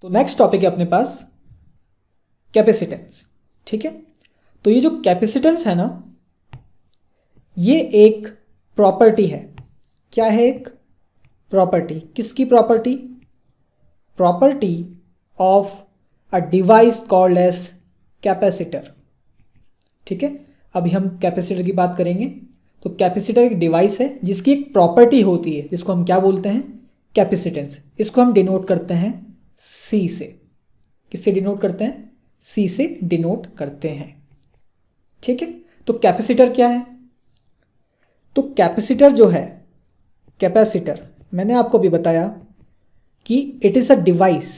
तो next topic है अपने पास कैपेसिटेंस। ठीक है, तो ये जो कैपेसिटेंस है ना, ये एक प्रॉपर्टी है। क्या है? एक प्रॉपर्टी। किसकी property? Property of a device called as capacitor. ठीक है, अभी हम कैपेसिटर की बात करेंगे। तो कैपेसिटर एक डिवाइस है जिसकी एक प्रॉपर्टी होती है, जिसको हम क्या बोलते हैं? कैपेसिटेंस। इसको हम डिनोट करते हैं सी से। किससे डिनोट करते हैं? सी से डिनोट करते हैं। ठीक है, तो कैपेसिटर क्या है? तो कैपेसिटर जो है, कैपेसिटर मैंने आपको भी बताया कि it is a device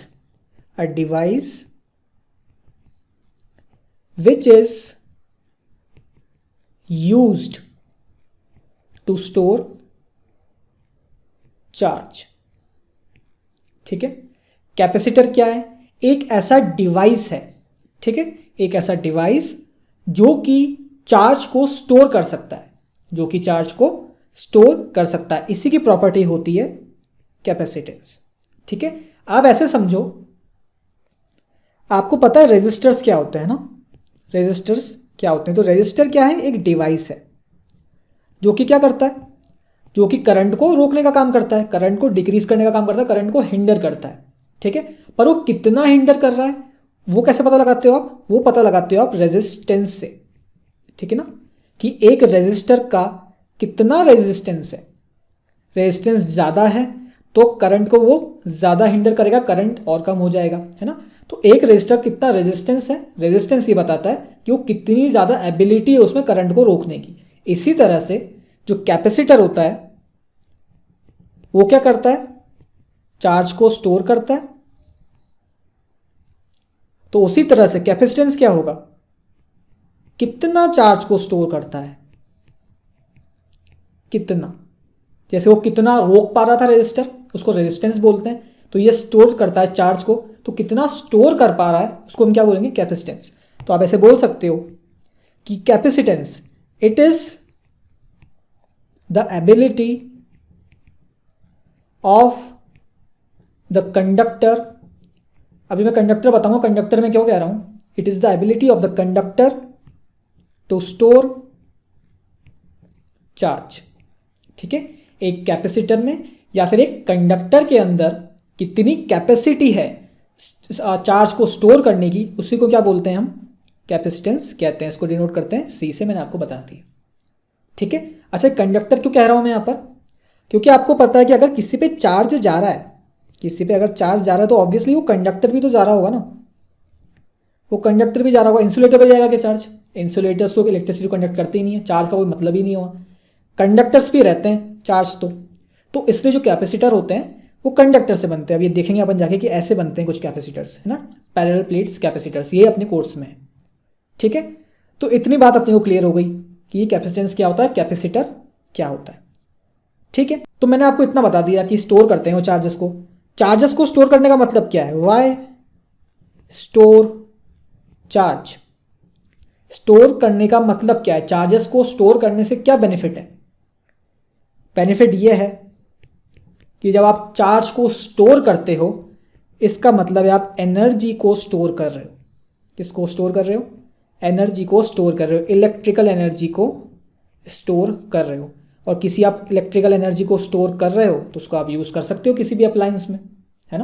which is used to store charge. ठीक है, कैपेसिटर क्या है? एक ऐसा डिवाइस है। ठीक है, एक ऐसा डिवाइस जो कि चार्ज को स्टोर कर सकता है, जो कि चार्ज को स्टोर कर सकता है। इसी की प्रॉपर्टी होती है कैपेसिटेंस। ठीक है, आप ऐसे समझो, आपको पता है रेजिस्टर्स क्या होते हैं ना? रेजिस्टर्स क्या होते हैं? तो रेजिस्टर क्या है? एक डिवाइस है जो कि क्या करता है? जो कि करंट को रोकने का काम करता है, करंट को डिक्रीज करने का काम करता है, करंट को हिंडर करता है। ठीक है, पर वो कितना हिंडर कर रहा है वो कैसे पता लगाते हो आप? वो पता लगाते हो आप रेजिस्टेंस से। ठीक है ना, कि एक रेजिस्टर का कितना रेजिस्टेंस है। रेजिस्टेंस ज़्यादा है तो करंट को वो ज़्यादा हिंडर करेगा, करंट और कम हो जाएगा, है ना। तो एक रेजिस्टर कितना रेजिस्टेंस है, रेजिस्टेंस ये बताता है कि वो कितनी ज़्यादा एबिलिटी है उसमें करंट को रोकने की। इसी तरह से जो कैपेसिटर होता है वो क्या करता है? चार्ज को स्टोर करता है। तो उसी तरह से कैपेसिटेंस क्या होगा? कितना चार्ज को स्टोर करता है, कितना। जैसे वो कितना रोक पा रहा था रेजिस्टर, उसको रेजिस्टेंस बोलते हैं। तो ये स्टोर करता है चार्ज को, तो कितना स्टोर कर पा रहा है उसको हम क्या बोलेंगे? कैपेसिटेंस। तो आप ऐसे बोल सकते हो कि capacitance it is the ability of the conductor. अभी मैं कंडक्टर बताऊंगा, कंडक्टर में क्यों कह रहा हूं। It is the ability of the conductor to store charge. ठीक है, एक कैपेसिटर में या फिर एक कंडक्टर के अंदर कितनी कैपेसिटी है चार्ज को स्टोर करने की, उसी को क्या बोलते हैं हम? कैपेसिटेंस कहते हैं। इसको डिनोट करते हैं सी से, मैंने आपको बता दिया। ठीक है, अच्छा कंडक्टर क्यों कह रहा हूं मैं यहाँ पर? क्योंकि आपको पता है कि अगर किसी पे चार्ज जा रहा है, किसी पे अगर चार्ज जा रहा है तो ऑब्वियसली वो कंडक्टर भी तो जा रहा होगा ना। वो कंडक्टर भी जा रहा होगा। इंसुलेटर पर जाएगा क्या चार्ज? इंसुलेटर्स तो इलेक्ट्रिसिटी कंडक्ट करते ही नहीं है, चार्ज का कोई मतलब ही नहीं हुआ। कंडक्टर्स भी रहते हैं चार्ज तो इसलिए जो कैपेसिटर होते हैं वो कंडक्टर से बनते हैं। अब ये देखेंगे अपन जाके कि ऐसे बनते हैं कुछ कैपेसिटर्स, है ना, पैरेलल प्लेट्स कैपेसिटर्स, ये अपने कोर्स में है। ठीक है, तो इतनी बात अपने को क्लियर हो गई कि ये कैपेसिटेंस क्या होता है, कैपेसिटर क्या होता है। ठीक है, तो मैंने आपको इतना बता दिया कि स्टोर करते हैं वो चार्जेस को। चार्जेस को स्टोर करने का मतलब क्या है? Y store charge. स्टोर करने का मतलब क्या है? चार्जेस को स्टोर करने से क्या बेनिफिट है? बेनिफिट ये है कि जब आप चार्ज को स्टोर करते हो, इसका मतलब है आप एनर्जी को स्टोर कर रहे हो। किसको स्टोर कर रहे हो? एनर्जी को स्टोर कर रहे हो, इलेक्ट्रिकल एनर्जी को स्टोर कर रहे हो। और किसी आप इलेक्ट्रिकल एनर्जी को स्टोर कर रहे हो तो उसको आप यूज़ कर सकते हो किसी भी अप्लायंस में, है ना,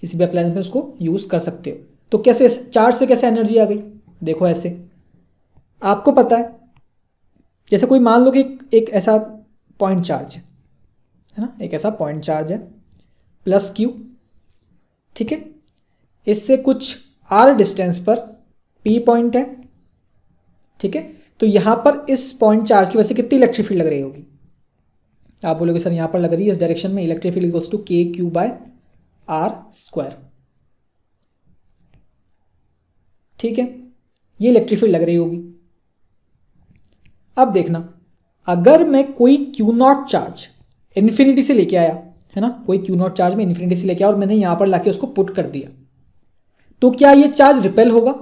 किसी भी अप्लायंस में उसको यूज़ कर सकते हो। तो कैसे चार्ज से कैसे एनर्जी आ गई? देखो ऐसे, आपको पता है जैसे कोई मान लो कि एक ऐसा पॉइंट चार्ज है ना, एक ऐसा पॉइंट चार्ज है प्लस क्यू। ठीक है, इससे कुछ आर डिस्टेंस पर पी पॉइंट है। ठीक है, तो यहां पर इस पॉइंट चार्ज की वजह से कितनी इलेक्ट्रिक फील्ड लग रही होगी? आप बोलोगे सर यहां पर लग रही है इस डायरेक्शन में इलेक्ट्रिक फील्ड इक्वल्स टू के क्यू बाय आर स्क्वायर। ठीक है, ये इलेक्ट्रिक फील्ड लग रही होगी। अब देखना, अगर मैं कोई क्यू नॉट चार्ज इन्फिनिटी से लेके आया, है ना, कोई क्यू नॉट चार्ज में इन्फिनिटी से लेके आया और मैंने यहां पर लाके उसको पुट कर दिया, तो क्या ये चार्ज रिपेल होगा?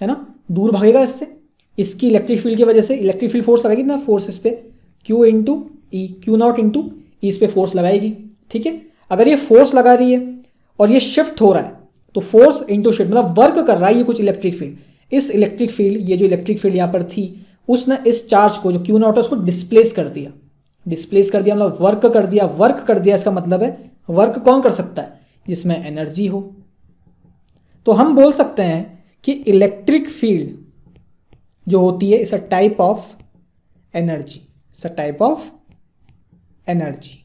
है ना, दूर भागेगा इससे। इसकी इलेक्ट्रिक फील्ड की वजह से इलेक्ट्रिक फील्ड फोर्स लगाएगी ना, फोर्स इस पे q into E, q not into E इस पे फोर्स लगाएगी। ठीक है, अगर ये फोर्स लगा रही है और ये शिफ्ट हो रहा है, तो फोर्स इंटू शिफ्ट मतलब वर्क कर रहा है ये कुछ इलेक्ट्रिक फील्ड। इस इलेक्ट्रिक फील्ड, ये जो इलेक्ट्रिक फील्ड यहाँ पर थी, उसने इस चार्ज को जो क्यू नॉट है उसको डिस्प्लेस कर दिया। डिस्प्लेस कर दिया मतलब वर्क कर दिया। वर्क कर दिया इसका मतलब है वर्क कौन कर सकता है? जिसमें एनर्जी हो। तो हम बोल सकते हैं कि इलेक्ट्रिक फील्ड जो होती है it's a type of energy, it's a type of energy.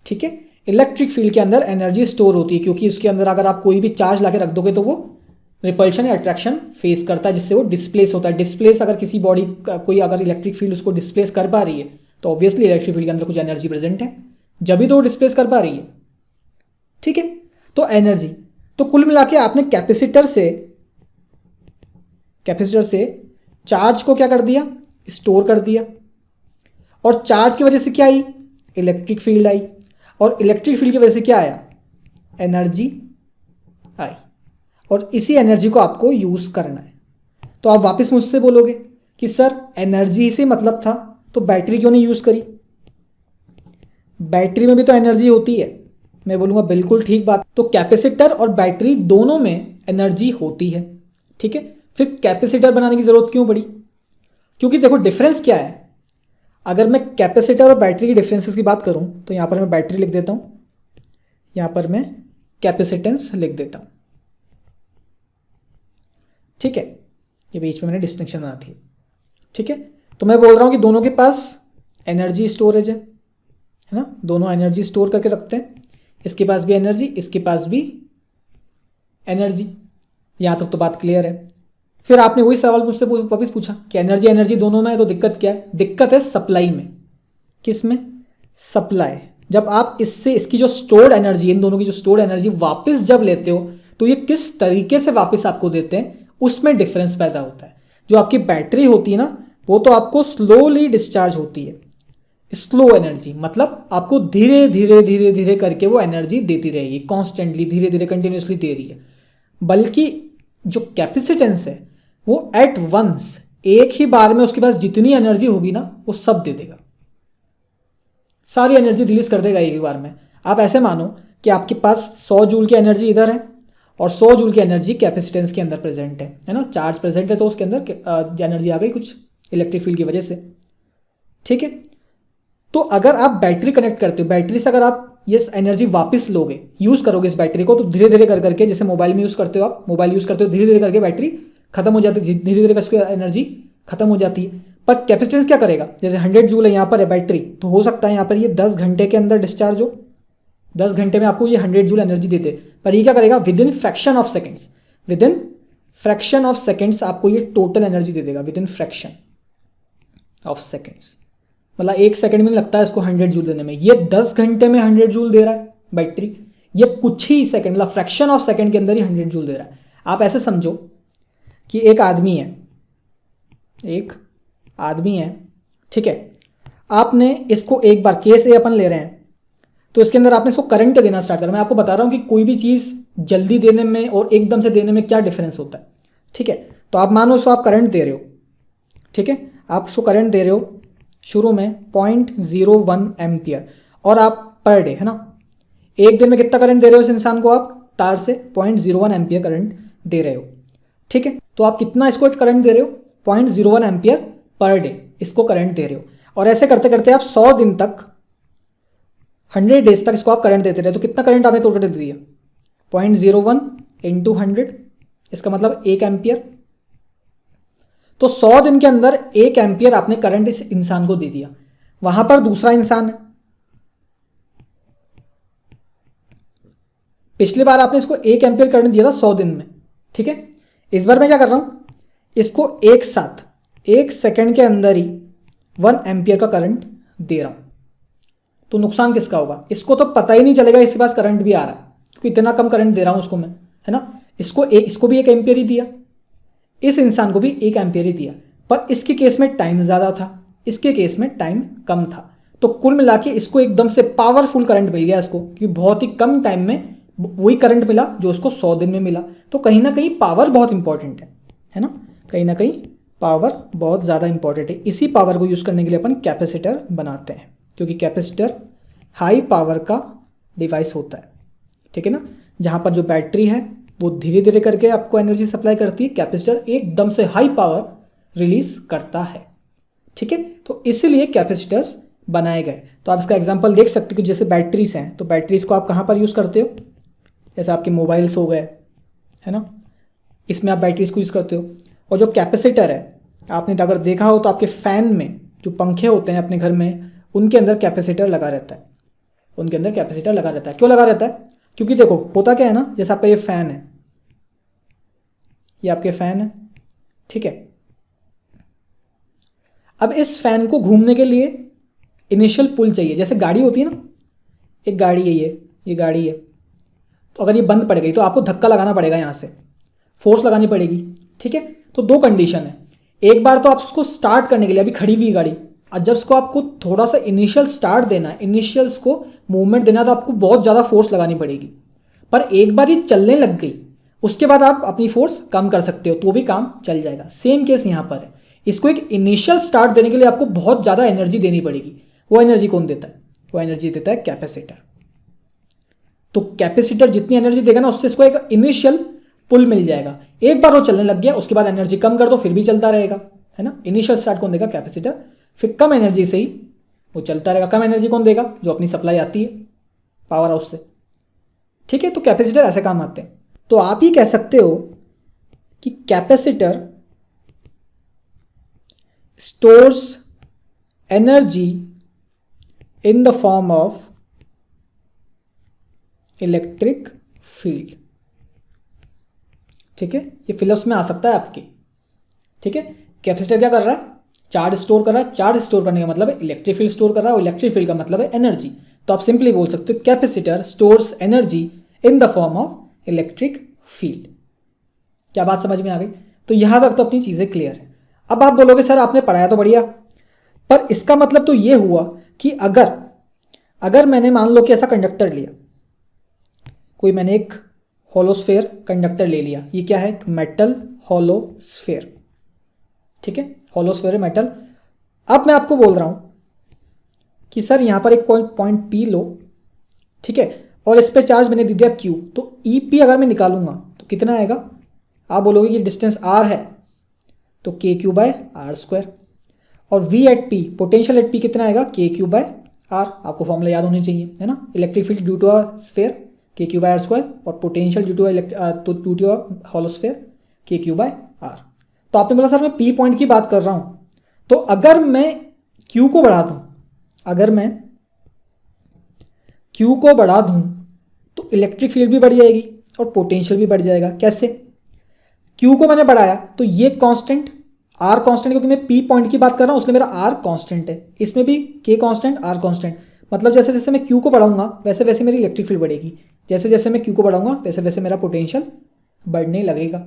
ठीक है, इलेक्ट्रिक फील्ड के अंदर एनर्जी स्टोर होती है, क्योंकि उसके अंदर अगर आप कोई भी चार्ज लाके रख दोगे तो वो रिपल्शन या अट्रैक्शन फेस करता है, जिससे वो डिस्प्लेस होता है। डिस्प्लेस अगर किसी बॉडी का कोई अगर इलेक्ट्रिक फील्ड उसको डिस्प्लेस कर पा रही है तो ऑब्वियसली इलेक्ट्रिक फील्ड के अंदर कुछ एनर्जी प्रेजेंट है, जब भी तो वो डिस्प्लेस कर पा रही है। ठीक है, तो एनर्जी, तो कुल मिला के आपने कैपेसिटर से चार्ज को क्या कर दिया? स्टोर कर दिया। और चार्ज की वजह से क्या आई? Electric field I. और इलेक्ट्रिक फील्ड की वजह से क्या आया? एनर्जी आई। और इसी एनर्जी को आपको यूज करना है। तो आप वापस मुझसे बोलोगे कि सर एनर्जी से मतलब था तो बैटरी क्यों नहीं यूज करी? बैटरी में भी तो एनर्जी होती है। मैं बोलूँगा बिल्कुल ठीक बात। तो कैपेसिटर और बैटरी दोनों में एनर्जी होती है। ठीक है, फिर कैपेसिटर बनाने की ज़रूरत क्यों पड़ी? क्योंकि देखो डिफरेंस क्या है। अगर मैं कैपेसिटर और बैटरी की डिफरेंसेस की बात करूं तो यहाँ पर मैं बैटरी लिख देता हूँ, यहाँ पर मैं कैपेसिटेंस लिख देता हूँ। ठीक है, ये बीच में मैंने डिस्टिंक्शन बना दी। ठीक है, तो मैं बोल रहा हूँ कि दोनों के पास एनर्जी स्टोरेज है ना, दोनों एनर्जी स्टोर करके रखते हैं। इसके पास भी एनर्जी, इसके पास भी एनर्जी। यहाँ तक तो बात क्लियर है। फिर आपने वही सवाल मुझसे वापस पूछा कि एनर्जी दोनों में है तो दिक्कत क्या है? दिक्कत है सप्लाई में। किस में? सप्लाई। जब आप इससे इसकी जो स्टोर्ड एनर्जी, इन दोनों की जो स्टोर्ड एनर्जी वापस जब लेते हो तो ये किस तरीके से वापस आपको देते हैं उसमें डिफरेंस पैदा होता है। जो आपकी बैटरी होती है ना वो तो आपको स्लोली डिस्चार्ज होती है, स्लो एनर्जी, मतलब आपको धीरे धीरे धीरे धीरे करके वो एनर्जी देती रहेगी, कॉन्स्टेंटली धीरे धीरे कंटिन्यूसली दे रही है। बल्कि जो कैपेसिटेंस है वो एट वंस, एक ही बार में उसके पास जितनी एनर्जी होगी ना वो सब दे देगा, सारी एनर्जी रिलीज कर देगा एक ही बार में। आप ऐसे मानो कि आपके पास 100 जूल की एनर्जी इधर है और 100 जूल की एनर्जी कैपेसिटेंस के अंदर प्रेजेंट है ना, चार्ज प्रेजेंट है तो उसके अंदर एनर्जी आ गई कुछ इलेक्ट्रिक फील्ड की वजह से। ठीक है, तो अगर आप बैटरी कनेक्ट करते हो, बैटरी से अगर आप ये एनर्जी वापस लोगे, यूज़ करोगे इस बैटरी को, तो धीरे धीरे कर करके, जैसे मोबाइल में यूज़ करते हो आप, मोबाइल यूज़ करते हो धीरे धीरे करके बैटरी खत्म हो जाती है, धीरे धीरे उसकी एनर्जी खत्म हो जाती है। पर कैपेसिटेंस क्या करेगा? जैसे 100 जूल है यहाँ पर है बैटरी, तो हो सकता है यहाँ पर ये 10 घंटे के अंदर डिस्चार्ज हो, 10 घंटे में आपको ये 100 जूल एनर्जी देते। पर ये क्या करेगा? With in fraction of seconds, with in fraction of seconds आपको ये टोटल एनर्जी दे देगा, with in fraction of seconds. मतलब 1 सेकंड में लगता है इसको 100 जूल देने में, ये 10 घंटे में 100 जूल दे रहा है बैटरी। ये कुछ ही सेकंड, मतलब फ्रैक्शन ऑफ सेकंड के अंदर ही 100 जूल दे रहा है। आप ऐसे समझो कि एक आदमी है, ठीक है, आपने इसको एक बार, केस ए अपन ले रहे हैं, तो इसके अंदर आपने इसको करंट देना स्टार्ट करा। मैं आपको बता रहा हूँ कि कोई भी चीज़ जल्दी देने में और एकदम से देने में क्या डिफरेंस होता है। ठीक है, तो आप मानो इसको आप करंट दे रहे हो, ठीक है, आप इसको करंट दे रहे हो शुरू में 0.01 एम्पियर, और आप पर डे, है ना, एक दिन में कितना करंट दे रहे हो इस इंसान को? आप तार से 0.01 एम्पियर करंट दे रहे हो। ठीक है, तो आप कितना इसको करंट दे रहे हो? 0.01 एम्पियर पर डे इसको करंट दे रहे हो। और ऐसे करते करते आप 100 दिन तक, 100 डेज तक इसको आप करंट देते रहे, तो कितना करंट आपने टोटल दे दिया? 0.01 इंटू 100, इसका मतलब 1 एम्पियर। तो 100 दिन के अंदर 1 एम्पियर आपने करंट इस इंसान को दे दिया। वहां पर दूसरा इंसान है, पिछली बार आपने इसको 1 एम्पियर करंट दिया था 100 दिन में। ठीक है, इस बार मैं क्या कर रहा हूं, इसको एक साथ 1 सेकंड के अंदर ही 1 एम्पियर का करंट दे रहा हूं। तो नुकसान किसका होगा? इसको तो पता ही नहीं चलेगा इसके पास करंट भी आ रहा है, क्योंकि इतना कम करंट दे रहा हूं उसको मैं, है ना। इसको भी 1 एम्पियर ही दिया, इस इंसान को भी 1 एम्पियर ही दिया, पर इसके केस में टाइम ज़्यादा था, इसके केस में टाइम कम था। तो कुल मिला के इसको एकदम से पावरफुल करंट मिल गया इसको, क्योंकि बहुत ही कम टाइम में वही करंट मिला जो उसको 100 दिन में मिला। तो कहीं ना कहीं पावर बहुत इंपॉर्टेंट है ना, कहीं ना कहीं पावर बहुत ज़्यादा इंपॉर्टेंट है। इसी पावर को यूज़ करने के लिए अपन कैपेसिटर बनाते हैं, क्योंकि कैपेसिटर हाई पावर का डिवाइस होता है। ठीक है ना, जहाँ पर जो बैटरी है वो धीरे धीरे करके आपको एनर्जी सप्लाई करती है, कैपेसिटर एकदम से हाई पावर रिलीज करता है। ठीक है, तो इसीलिए कैपेसिटर्स बनाए गए। तो आप इसका एग्जांपल देख सकते हो कि जैसे बैटरीज हैं, तो बैटरीज को आप कहाँ पर यूज़ करते हो, जैसे आपके मोबाइल्स हो गए, है ना, इसमें आप बैटरीज को यूज़ करते हो। और जो कैपेसिटर है, आपने अगर देखा हो तो आपके फ़ैन में जो पंखे होते हैं अपने घर में, उनके अंदर कैपेसिटर लगा रहता है, उनके अंदर कैपेसिटर लगा रहता है। क्यों लगा रहता है? क्योंकि देखो होता क्या है ना, जैसे आपका ये फ़ैन है, ये आपके फ़ैन है, ठीक है। अब इस फ़ैन को घूमने के लिए इनिशियल पुल चाहिए। जैसे गाड़ी होती है ना, एक गाड़ी है, ये गाड़ी है, तो अगर ये बंद पड़ गई तो आपको धक्का लगाना पड़ेगा, यहाँ से फोर्स लगानी पड़ेगी। ठीक है, तो दो कंडीशन है। एक बार तो आप उसको स्टार्ट करने के लिए, अभी खड़ी हुई गाड़ी, और जब उसको आपको थोड़ा सा इनिशियल स्टार्ट देना है, इनिशियल्स को मूवमेंट देना है, तो आपको बहुत ज़्यादा फोर्स लगानी पड़ेगी। पर एक बार ये चलने लग गई, उसके बाद आप अपनी फोर्स कम कर सकते हो, तो भी काम चल जाएगा। सेम केस यहाँ पर है। इसको एक इनिशियल स्टार्ट देने के लिए आपको बहुत ज़्यादा एनर्जी देनी पड़ेगी। वो एनर्जी कौन देता है? वो एनर्जी देता है कैपेसिटर। तो कैपेसिटर जितनी एनर्जी देगा ना, उससे इसको एक इनिशियल पुल मिल जाएगा। एक बार वो चलने लग गया, उसके बाद एनर्जी कम कर दो, फिर भी चलता रहेगा, है ना। इनिशियल स्टार्ट कौन देगा? कैपेसिटर। फिर कम एनर्जी से ही वो चलता रहेगा। कम एनर्जी कौन देगा? जो अपनी सप्लाई आती है पावर हाउस से। ठीक है, तो कैपेसिटर ऐसे काम आते हैं। तो आप ही कह सकते हो कि capacitor stores energy in the form of electric field. ठीक है, ये फिलॉसफी में आ सकता है आपके। ठीक है, कैपेसिटर क्या कर रहा है? चार्ज स्टोर कर रहा है। चार्ज स्टोर करने का मतलब है इलेक्ट्रिक फील्ड स्टोर कर रहा है, और इलेक्ट्रिक फील्ड का मतलब है एनर्जी। तो आप सिंपली बोल सकते हो capacitor stores energy in the form of electric field. क्या बात समझ में आ गई? तो यहां तक तो अपनी चीजें क्लियर है। अब आप बोलोगे सर आपने पढ़ाया तो बढ़िया, पर इसका मतलब तो ये हुआ कि अगर मैंने मान लो कि ऐसा कंडक्टर लिया, कोई मैंने एक होलोस्फेयर कंडक्टर ले लिया। ये क्या है? Metal hollow sphere. ठीक है, होलोस्फेयर मेटल। अब मैं आपको बोल रहा हूं कि सर यहां पर एक पॉइंट पी लो, ठीक है, और इस पे चार्ज मैंने दे दिया क्यू। तो ई पी अगर मैं निकालूंगा तो कितना आएगा? आप बोलोगे कि डिस्टेंस आर है, तो K Q by R square. और V at P, potential at P कितना आएगा? K Q by R. आपको फॉर्मूला याद होनी चाहिए, है ना। Electric field due to a sphere K Q by R square, और potential due to hollow sphere K Q by R. तो आपने बोला सर मैं पी पॉइंट की बात कर रहा हूं, तो अगर मैं क्यू को बढ़ा दूं, अगर मैं क्यू को बढ़ा दूं तो इलेक्ट्रिक फील्ड भी बढ़ जाएगी और पोटेंशियल भी बढ़ जाएगा। कैसे? क्यू को मैंने बढ़ाया तो ये कांस्टेंट आर कांस्टेंट, क्योंकि मैं पी पॉइंट की बात कर रहा हूं इसलिए मेरा आर कांस्टेंट है, इसमें भी के कांस्टेंट आर कांस्टेंट। मतलब जैसे जैसे मैं क्यू को बढ़ाऊंगा वैसे वैसे मेरी इलेक्ट्रिक फील्ड बढ़ेगी, जैसे जैसे मैं क्यू को बढ़ाऊंगा वैसे वैसे मेरा पोटेंशियल बढ़ने लगेगा।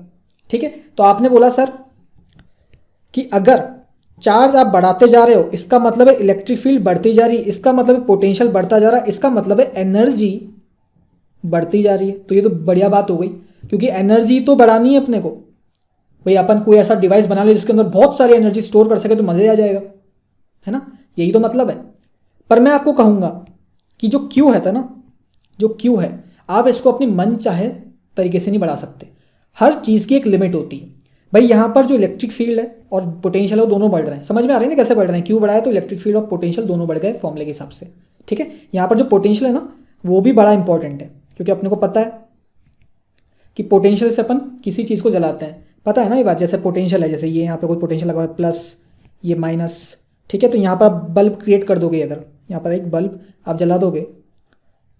ठीक है, तो आपने बोला सर कि अगर चार्ज आप बढ़ाते जा रहे हो, इसका मतलब है इलेक्ट्रिक फील्ड बढ़ती जा रही है, इसका मतलब है पोटेंशियल बढ़ता जा रहा है, इसका मतलब है एनर्जी बढ़ती जा रही है। तो ये तो बढ़िया बात हो गई, क्योंकि एनर्जी तो बढ़ानी है अपने को। भाई अपन कोई ऐसा डिवाइस बना ले जिसके अंदर बहुत सारी एनर्जी स्टोर कर सके तो मजे आ जाएगा, है ना। यही तो मतलब है। पर मैं आपको कहूँगा कि जो क्यू है ना, जो क्यू है, आप इसको अपनी मन चाहे तरीके से नहीं बढ़ा सकते। हर चीज़ की एक लिमिट होती है। भाई यहाँ पर जो इलेक्ट्रिक फील्ड है और पोटेंशियल है वो दोनों बढ़ रहे हैं। समझ में आ रही है ना कैसे बढ़ रहे हैं? क्यू बढ़ाया तो इलेक्ट्रिक फील्ड और पोटेंशियल दोनों बढ़ गए फॉर्मूले के हिसाब से। ठीक है, यहाँ पर जो पोटेंशियल है ना वो भी बड़ा इंपॉर्टेंट है, क्योंकि अपने को पता है कि पोटेंशियल से अपन किसी चीज़ को जलाते हैं। पता है ना ये बात? जैसे पोटेंशियल है, जैसे ये यहाँ पर कोई पोटेंशियल लगा हुआ है प्लस, ये माइनस। ठीक है, तो यहाँ पर आप बल्ब क्रिएट कर दोगे, अगर यहाँ पर एक बल्ब आप जला दोगे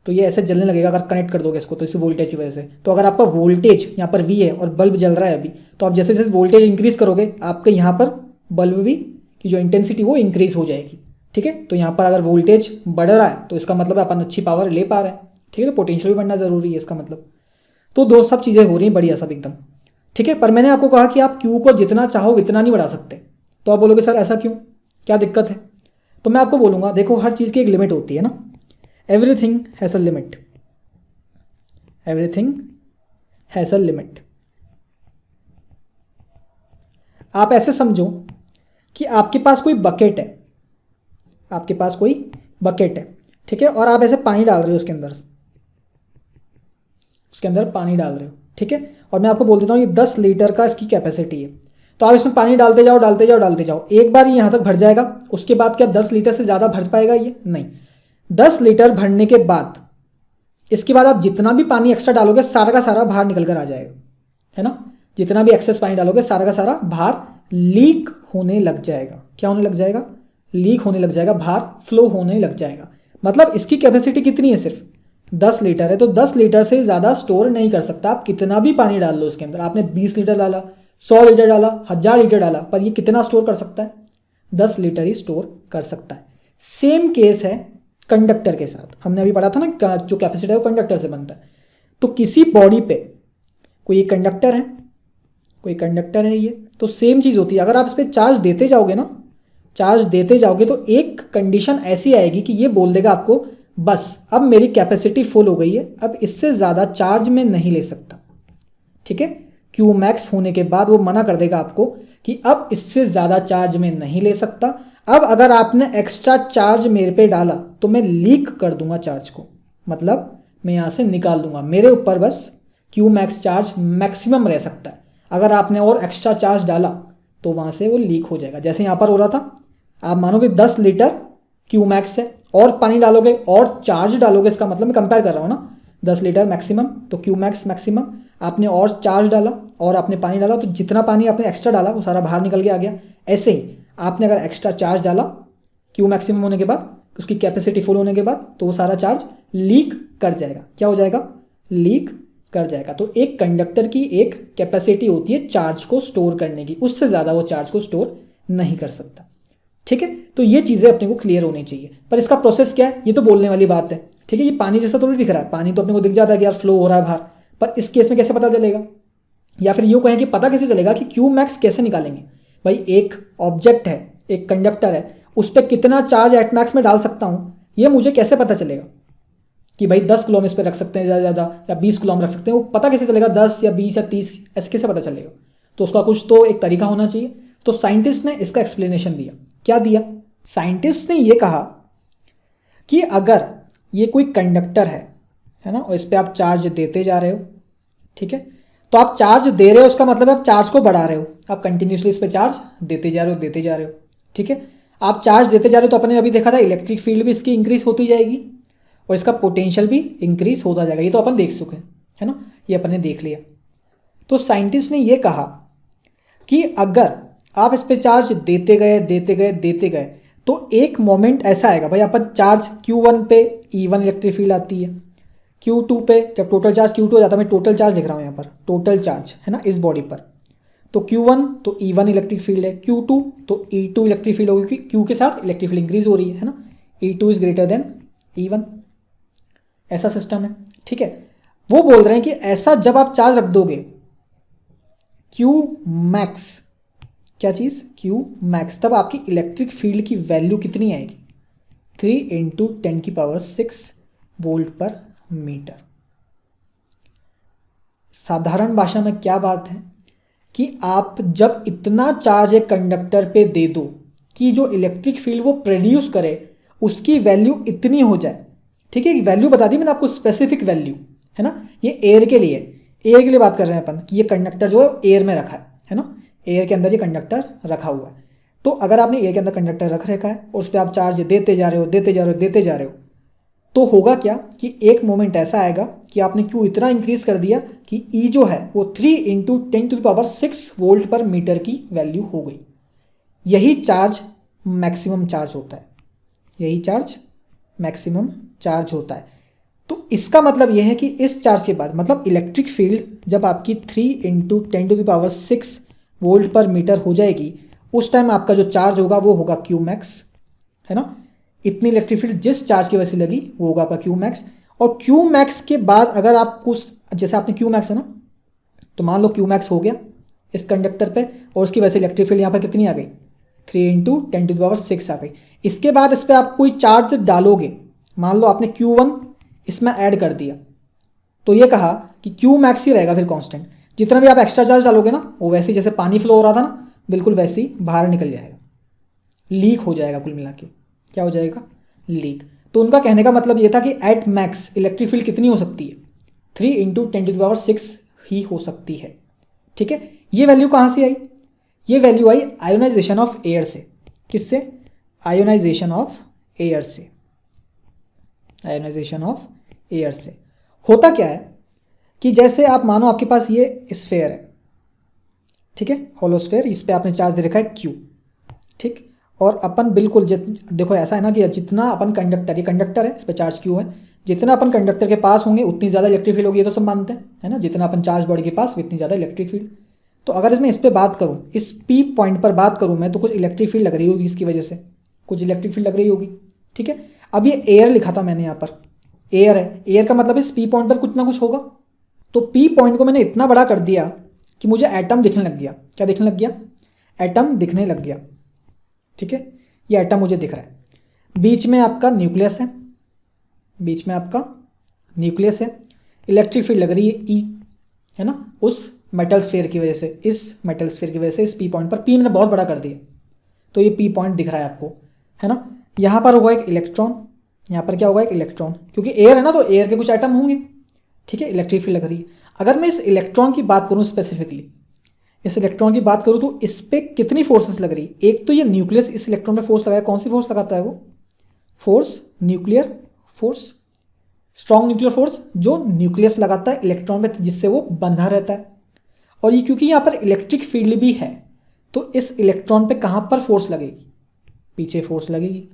तो ये ऐसे जलने लगेगा अगर कनेक्ट कर दोगे इसको, तो इस वोल्टेज की वजह से। तो अगर आपका वोल्टेज यहाँ पर V है और बल्ब जल रहा है अभी, तो आप जैसे जैसे वोल्टेज इंक्रीज करोगे आपके यहाँ पर बल्ब भी की जो इंटेंसिटी वो इंक्रीज हो जाएगी। ठीक है, तो यहाँ पर अगर वोल्टेज बढ़ रहा है तो इसका मतलब अपन अच्छी पावर ले पा रहे हैं। ठीक है, तो पोटेंशियल भी बढ़ना ज़रूरी है इसका मतलब। तो दो सब चीज़ें हो रही हैं बढ़िया सब एकदम। ठीक है, पर मैंने आपको कहा कि आप क्यू को जितना चाहो इतना नहीं बढ़ा सकते। तो आप बोलोगे सर ऐसा क्यों, क्या दिक्कत है? तो मैं आपको बोलूँगा देखो हर चीज़ की एक लिमिट होती है ना। Everything has a limit, everything has a limit. आप ऐसे समझो कि आपके पास कोई बकेट है, आपके पास कोई बकेट है, ठीक है, और आप ऐसे पानी डाल रहे हो उसके अंदर। उसके अंदर पानी डाल रहे हो, ठीक है। और मैं आपको बोल देता हूँ ये 10 लीटर का इसकी कैपेसिटी है, तो आप इसमें पानी डालते जाओ डालते जाओ डालते जाओ, एक बार ये यहाँ तक भर जाएगा, उसके बाद क्या 10 लीटर से ज़्यादा भर पाएगा ये? नहीं। 10 लीटर भरने के बाद इसके बाद आप जितना भी पानी एक्स्ट्रा डालोगे सारा का सारा बाहर निकल कर आ जाएगा, है ना। जितना भी एक्सेस पानी डालोगे सारा का सारा बाहर लीक होने लग जाएगा। क्या होने लग जाएगा? लीक होने लग जाएगा, बाहर फ्लो होने लग जाएगा। मतलब इसकी कैपेसिटी कितनी है? सिर्फ 10 लीटर है, तो 10 लीटर से ज़्यादा स्टोर नहीं कर सकता। आप कितना भी पानी डाल लो उसके अंदर, आपने 20 लीटर डाला, 100 लीटर डाला, 1000 लीटर डाला, पर ये कितना स्टोर कर सकता है? 10 लीटर ही स्टोर कर सकता है। सेम केस है कंडक्टर के साथ। हमने अभी पढ़ा था ना, जो कैपेसिटर है वो कंडक्टर से बनता है। तो किसी बॉडी पे कोई एक कंडक्टर है, कोई कंडक्टर है ये, तो सेम चीज़ होती है। अगर आप इस पर चार्ज देते जाओगे ना, चार्ज देते जाओगे, तो एक कंडीशन ऐसी आएगी कि ये बोल देगा आपको बस अब मेरी कैपेसिटी फुल हो गई है, अब इससे ज़्यादा चार्ज में नहीं ले सकता, ठीक है। क्यू मैक्स होने के बाद वो मना कर देगा आपको कि अब इससे ज़्यादा चार्ज में नहीं ले सकता। अब अगर आपने एक्स्ट्रा चार्ज मेरे पे डाला तो मैं लीक कर दूंगा चार्ज को, मतलब मैं यहाँ से निकाल दूंगा। मेरे ऊपर bus queue max charge maximum रह सकता है। अगर आपने और एक्स्ट्रा चार्ज डाला तो वहाँ से वो लीक हो जाएगा। जैसे यहाँ पर हो रहा था, आप मानोगे 10 लीटर क्यू मैक्स है, और पानी डालोगे और चार्ज डालोगे, इसका मतलब मैं कंपेयर कर रहा हूँ ना, 10 लीटर मैक्सिमम तो क्यू मैक्स मैक्सिमम, आपने और चार्ज डाला और आपने पानी डाला, तो जितना पानी आपने एक्स्ट्रा डाला वो सारा बाहर निकल के आ गया। ऐसे ही आपने अगर एक्स्ट्रा चार्ज डाला क्यू मैक्सिमम होने के बाद, उसकी कैपेसिटी फुल होने के बाद, तो वो सारा चार्ज लीक कर जाएगा। क्या हो जाएगा? लीक कर जाएगा। तो एक कंडक्टर की एक कैपेसिटी होती है चार्ज को स्टोर करने की, उससे ज़्यादा वो चार्ज को स्टोर नहीं कर सकता, ठीक है। तो ये चीज़ें अपने को क्लियर होनी चाहिए। पर इसका प्रोसेस क्या है, ये तो बोलने वाली बात है, ठीक है। ये पानी जैसा तो नहीं दिख रहा है, पानी तो अपने को दिख जाता है कि यार फ्लो हो रहा है बाहर, पर इस केस में कैसे पता चलेगा? या फिर यूँ कहें कि पता कैसे चलेगा कि क्यू मैक्स कैसे निकालेंगे? भाई एक ऑब्जेक्ट है, एक कंडक्टर है, उस पर कितना चार्ज एट मैक्स में डाल सकता हूँ, ये मुझे कैसे पता चलेगा कि भाई 10 किलो हम इस पर रख सकते हैं ज़्यादा ज़्यादा, या 20 किलो हम रख सकते हैं? वो पता कैसे चलेगा 10 या 20 या 30, ऐसे कैसे पता चलेगा? तो उसका कुछ तो एक तरीका होना चाहिए। तो साइंटिस्ट ने इसका एक्सप्लेनेशन दिया। क्या दिया? साइंटिस्ट ने ये कहा कि अगर ये कोई कंडक्टर है ना, और इस पर आप चार्ज देते जा रहे हो, ठीक है, तो आप चार्ज दे रहे हो, उसका मतलब आप चार्ज को बढ़ा रहे हो, आप कंटिन्यूसली इस पर चार्ज देते जा रहे हो देते जा रहे हो, ठीक है। आप चार्ज देते जा रहे हो तो अपने अभी देखा था इलेक्ट्रिक फील्ड भी इसकी इंक्रीज होती जाएगी और इसका पोटेंशियल भी इंक्रीज होता जाएगा। ये तो अपन देख चुके हैं, है ना, ये अपन ने देख लिया। तो साइंटिस्ट ने ये कहा कि अगर आप इस पर चार्ज देते गए देते गए देते गए, तो एक मोमेंट ऐसा आएगा, भाई अपन चार्ज Q1 पे E1 इलेक्ट्रिक फील्ड आती है, Q2 पे जब टोटल चार्ज Q2 हो जाता है, मैं टोटल चार्ज लिख रहा हूँ यहाँ पर, टोटल चार्ज है ना इस बॉडी पर, तो Q1 तो E1 इलेक्ट्रिक फील्ड है, Q2 तो E2 इलेक्ट्रिक फील्ड होगी, क्योंकि Q के साथ इलेक्ट्रिक फील्ड इंक्रीज हो रही है ना, E2 is greater than E1, ऐसा सिस्टम है, ठीक है। वो बोल रहे हैं कि ऐसा जब आप चार्ज रख दोगे Q मैक्स, क्या चीज़? Q मैक्स, तब आपकी इलेक्ट्रिक फील्ड की वैल्यू कितनी आएगी? 3 × 10⁶ वोल्ट पर मीटर। साधारण भाषा में क्या बात है कि आप जब इतना चार्ज एक कंडक्टर पे दे दो कि जो इलेक्ट्रिक फील्ड वो प्रोड्यूस करे उसकी वैल्यू इतनी हो जाए, ठीक है। वैल्यू बता दी मैंने आपको, स्पेसिफिक वैल्यू, है ना। ये एयर के लिए बात कर रहे हैं अपन कि ये कंडक्टर जो है एयर में रखा है ना, एयर के अंदर ये कंडक्टर रखा हुआ है। तो अगर आपने एयर के अंदर कंडक्टर रख रखा है और उस पर आप चार्ज देते जा रहे हो देते जा रहे हो देते जा रहे हो, तो होगा क्या कि एक मोमेंट ऐसा आएगा कि आपने क्यू इतना इंक्रीज कर दिया कि ई जो है वो 3 × 10⁶ वोल्ट पर मीटर की वैल्यू हो गई। यही चार्ज मैक्सिमम चार्ज होता है, यही चार्ज मैक्सिमम चार्ज होता है। तो इसका मतलब यह है कि इस चार्ज के बाद, मतलब इलेक्ट्रिक फील्ड जब आपकी 3 × 10⁶ वोल्ट पर मीटर हो जाएगी, उस टाइम आपका जो चार्ज होगा वो होगा क्यू मैक्स, है ना। इतनी इलेक्ट्रिक फील्ड जिस चार्ज की वजह से लगी वो होगा आपका क्यू मैक्स। और क्यू मैक्स के बाद अगर आप कुछ, जैसे आपने क्यू मैक्स है ना, तो मान लो क्यू मैक्स हो गया इस कंडक्टर पे और उसकी वजह से इलेक्ट्रिक फील्ड यहाँ पर कितनी आ गई? 3 × 10⁶ आ गई। इसके बाद इस पर आप कोई चार्ज डालोगे, मान लो आपने Q1 इसमें ऐड कर दिया, तो ये कहा कि क्यू मैक्स ही रहेगा फिर कांस्टेंट। जितना भी आप एक्स्ट्रा चार्ज डालोगे ना, वो वैसे ही जैसे पानी फ्लो हो रहा था ना, बिल्कुल वैसे ही बाहर निकल जाएगा, लीक हो जाएगा। कुल मिला के क्या हो जाएगा? लीक। तो उनका कहने का मतलब ये था कि एट मैक्स इलेक्ट्रिक फील्ड कितनी हो सकती है? 3 × 10⁶ ही हो सकती है। ठीक है, ये वैल्यू कहाँ से आई? ये वैल्यू आई आयोनाइजेशन ऑफ एयर से। किससे? आयोनाइजेशन ऑफ एयर से। आयोनाइजेशन ऑफ एयर से होता क्या है कि जैसे आप मानो आपके पास ये स्फेयर है, ठीक है, होलोस्फेयर, इस पे आपने चार्ज दे रखा है Q, ठीक, और अपन बिल्कुल देखो ऐसा है ना कि जितना अपन कंडक्टर, ये कंडक्टर है, इस पे चार्ज Q है, जितना अपन कंडक्टर के पास होंगे उतनी ज़्यादा इलेक्ट्रिक फील्ड होगी, ये तो सब मानते हैं, है ना, जितना अपन चार्ज बॉडी के पास उतनी ज़्यादा इलेक्ट्रिक फील्ड। तो अगर इसमें इस पर बात करूँ, इस P पॉइंट पर बात करूँ मैं, तो कुछ इलेक्ट्रिक फील्ड लग रही होगी, इसकी वजह से कुछ इलेक्ट्रिक फील्ड लग रही होगी। ठीक है, अब ये एयर लिखा था मैंने यहाँ पर, एयर है, एयर का मतलब इस P पॉइंट पर कुछ ना कुछ होगा। तो P पॉइंट को मैंने इतना बड़ा कर दिया कि मुझे एटम दिखने लग गया। क्या दिखने लग गया? एटम दिखने लग गया। ठीक है, ये एटम मुझे दिख रहा है। बीच में आपका न्यूक्लियस है, बीच में आपका न्यूक्लियस है, इलेक्ट्रिक फील्ड लग रही है E, है ना, उस मेटल स्फीयर की वजह से, इस मेटल स्फीयर की वजह से इस P पॉइंट पर, P मैंने बहुत बड़ा कर दिया, तो ये P पॉइंट दिख रहा है आपको, है ना। यहाँ पर होगा एक इलेक्ट्रॉन, यहाँ पर क्या होगा? एक इलेक्ट्रॉन, क्योंकि एयर है ना, तो एयर के कुछ एटम होंगे। ठीक है, इलेक्ट्रिक फील्ड लग रही है। अगर मैं इस इलेक्ट्रॉन की बात करूँ स्पेसिफिकली, इस इलेक्ट्रॉन की बात करूँ तो इस पर कितनी फोर्सेस लग रही? एक तो ये न्यूक्लियस इस इलेक्ट्रॉन पे फोर्स लगाया, कौन सी फोर्स लगाता है वो? Force, nuclear force, strong nuclear force जो न्यूक्लियस लगाता है इलेक्ट्रॉन पे, जिससे वो बंधा रहता है। और ये क्योंकि यहाँ पर इलेक्ट्रिक फील्ड भी है, तो इस इलेक्ट्रॉन पे कहाँ पर फोर्स लगेगी? पीछे फोर्स लगेगी,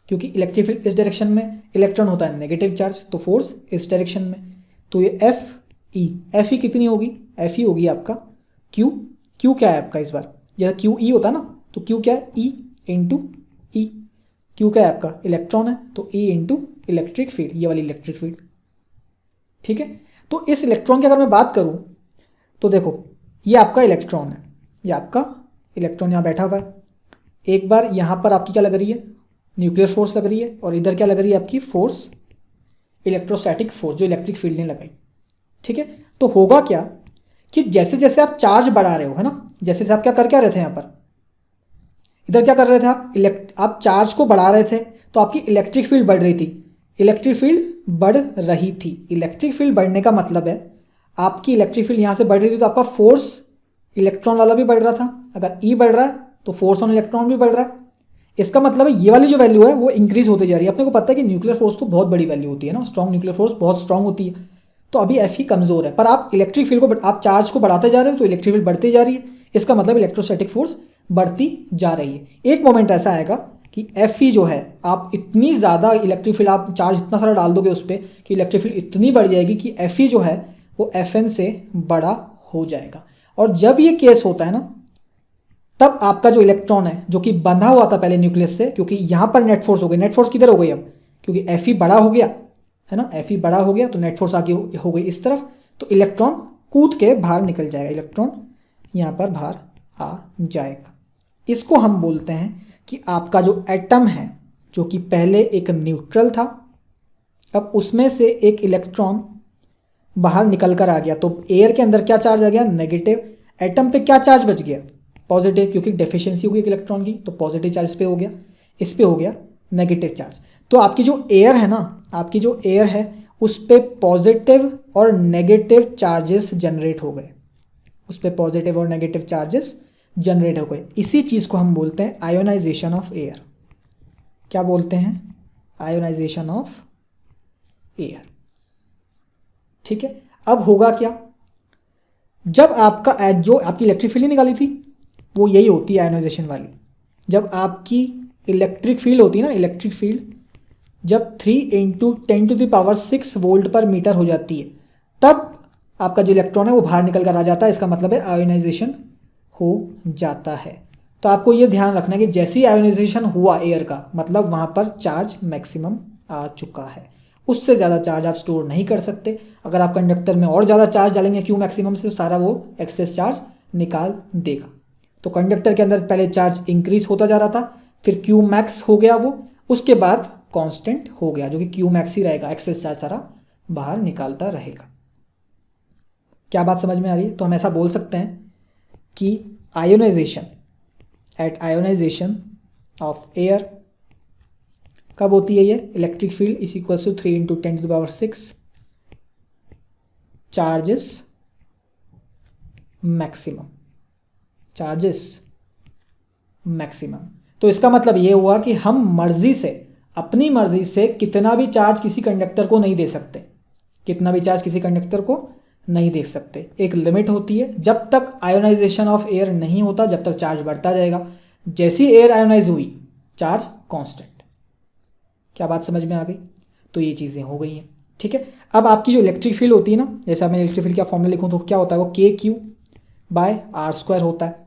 क्योंकि इलेक्ट्रिक फील्ड इस डायरेक्शन में, इलेक्ट्रॉन होता है नेगेटिव चार्ज, तो फोर्स इस डायरेक्शन में। तो ये एफ ई कितनी होगी? एफ ई होगी आपका क्यू। क्यू क्या है आपका इस बार? जैसे क्यू ई होता है ना, तो क्यू क्या है? E into E. क्यू क्या है आपका? इलेक्ट्रॉन है, तो ई इंटू इलेक्ट्रिक फील्ड, ये वाली इलेक्ट्रिक फील्ड। ठीक है, तो इस इलेक्ट्रॉन की अगर मैं बात करूं तो देखो, ये आपका इलेक्ट्रॉन है, ये आपका इलेक्ट्रॉन यहाँ बैठा हुआ है। एक बार यहाँ पर आपकी क्या लग रही है? न्यूक्लियर फोर्स लग रही है, और इधर क्या लग रही है आपकी? फोर्स, इलेक्ट्रोस्टैटिक फोर्स, जो इलेक्ट्रिक फील्ड ने लगाई। ठीक है, तो होगा क्या कि जैसे जैसे आप चार्ज बढ़ा रहे हो, है ना, जैसे जैसे आप क्या कर रहे थे यहाँ पर, इधर क्या कर रहे थे आप चार्ज को बढ़ा रहे थे, तो आपकी इलेक्ट्रिक फील्ड बढ़ रही थी, इलेक्ट्रिक फील्ड बढ़ रही थी। इलेक्ट्रिक फील्ड बढ़ने का मतलब है आपकी इलेक्ट्रिक फील्ड यहाँ से बढ़ रही थी, तो आपका फोर्स इलेक्ट्रॉन वाला भी बढ़ रहा था। अगर ई बढ़ रहा है तो फोर्स ऑन इलेक्ट्रॉन भी बढ़ रहा है। इसका मतलब है ये वाली जो वैल्यू है वो इंक्रीज होती जा रही है। अपने को पता है कि न्यूक्लियर फोर्स तो बहुत बड़ी वैल्यू होती है ना, स्ट्रॉन्ग न्यूक्लियर फोर्स बहुत स्ट्रॉन्ग होती है। तो अभी एफ ही कमज़ोर है, पर आप इलेक्ट्रिक फील्ड को, आप चार्ज को बढ़ाते जा रहे हो तो इलेक्ट्रिक फील्ड बढ़ती जा रही है। इसका मतलब इलेक्ट्रोस्टैटिक फोर्स बढ़ती जा रही है। एक मोमेंट ऐसा आएगा कि एफ ई जो है, आप इतनी ज़्यादा इलेक्ट्रिक फील्ड, आप चार्ज इतना सारा डाल दोगे उस पर कि इलेक्ट्रिक फील्ड इतनी बढ़ जाएगी कि एफ ई जो है वो एफ एन से बड़ा हो जाएगा। और जब ये केस होता है ना, तब आपका जो इलेक्ट्रॉन है जो कि बंधा हुआ था पहले न्यूक्लियस से, क्योंकि यहाँ पर नेट फोर्स हो गई, नेट फोर्स किधर हो गई अब? क्योंकि एफ ई बड़ा हो गया है ना, एफ ई बड़ा हो गया तो नेट फोर्स आगे हो गई इस तरफ, तो इलेक्ट्रॉन कूद के बाहर निकल जाएगा, इलेक्ट्रॉन यहाँ पर बाहर आ जाएगा। इसको हम बोलते हैं कि आपका जो एटम है, जो कि पहले एक न्यूट्रल था, अब उसमें से एक इलेक्ट्रॉन बाहर निकल कर आ गया, तो एयर के अंदर क्या चार्ज आ गया? नेगेटिव। एटम पे क्या चार्ज बच गया? पॉजिटिव, क्योंकि डेफिशिएंसी हो गई एक इलेक्ट्रॉन की, तो पॉजिटिव चार्ज इस पे हो गया, इस पे हो गया नेगेटिव चार्ज। तो आपकी जो एयर है ना, आपकी जो एयर है उस पे पॉजिटिव और नेगेटिव चार्जेस जनरेट हो गए, उस पे पॉजिटिव और नेगेटिव चार्जेस जनरेट हो गए। इसी चीज़ को हम बोलते हैं आयोनाइजेशन ऑफ एयर। क्या बोलते हैं? Ionisation of air. ठीक है, अब होगा क्या? जब आपका जो आपकी इलेक्ट्रिक फील्ड निकाली थी वो यही होती है आयोनाइजेशन वाली। जब आपकी इलेक्ट्रिक फील्ड होती है ना, इलेक्ट्रिक फील्ड जब 3 × 10⁶ वोल्ट पर मीटर हो जाती है, तब आपका जो इलेक्ट्रॉन है वो बाहर निकल कर आ जाता है। इसका मतलब है आयोनाइजेशन हो जाता है। तो आपको ये ध्यान रखना है कि जैसे ही आयोनाइजेशन हुआ एयर का, मतलब वहाँ पर चार्ज मैक्सिमम आ चुका है, उससे ज़्यादा चार्ज आप स्टोर नहीं कर सकते। अगर आप कंडक्टर में और ज़्यादा चार्ज डालेंगे क्यू मैक्सिमम से, तो सारा वो एक्सेस चार्ज निकाल देगा। तो कंडक्टर के अंदर पहले चार्ज इंक्रीज होता जा रहा था, फिर क्यू मैक्स हो गया वो, उसके बाद कांस्टेंट हो गया, जो कि क्यू मैक्स ही रहेगा, एक्सेस चार्ज सारा बाहर निकालता रहेगा। क्या बात समझ में आ रही है? तो हम ऐसा बोल सकते हैं कि ionisation, at ionisation of air कब होती है? ये electric field is equal to 3 × 10⁶ charges maximum, charges maximum. तो इसका मतलब ये हुआ कि हम मर्जी से, अपनी मर्जी से कितना भी चार्ज किसी कंडक्टर को नहीं दे सकते, कितना भी चार्ज किसी कंडक्टर को नहीं दे सकते। एक लिमिट होती है, जब तक आयोनाइजेशन ऑफ एयर नहीं होता जब तक चार्ज बढ़ता जाएगा, जैसी एयर आयोनाइज हुई चार्ज कांस्टेंट। क्या बात समझ में आ गई? तो ये चीज़ें हो गई हैं, ठीक है। अब आपकी जो इलेक्ट्रिक फील्ड होती है ना, जैसे मैं इलेक्ट्रिक फील्ड का फॉर्मूला लिखूँ तो क्या होता है, वो के क्यू बाय आर स्क्वायर होता है,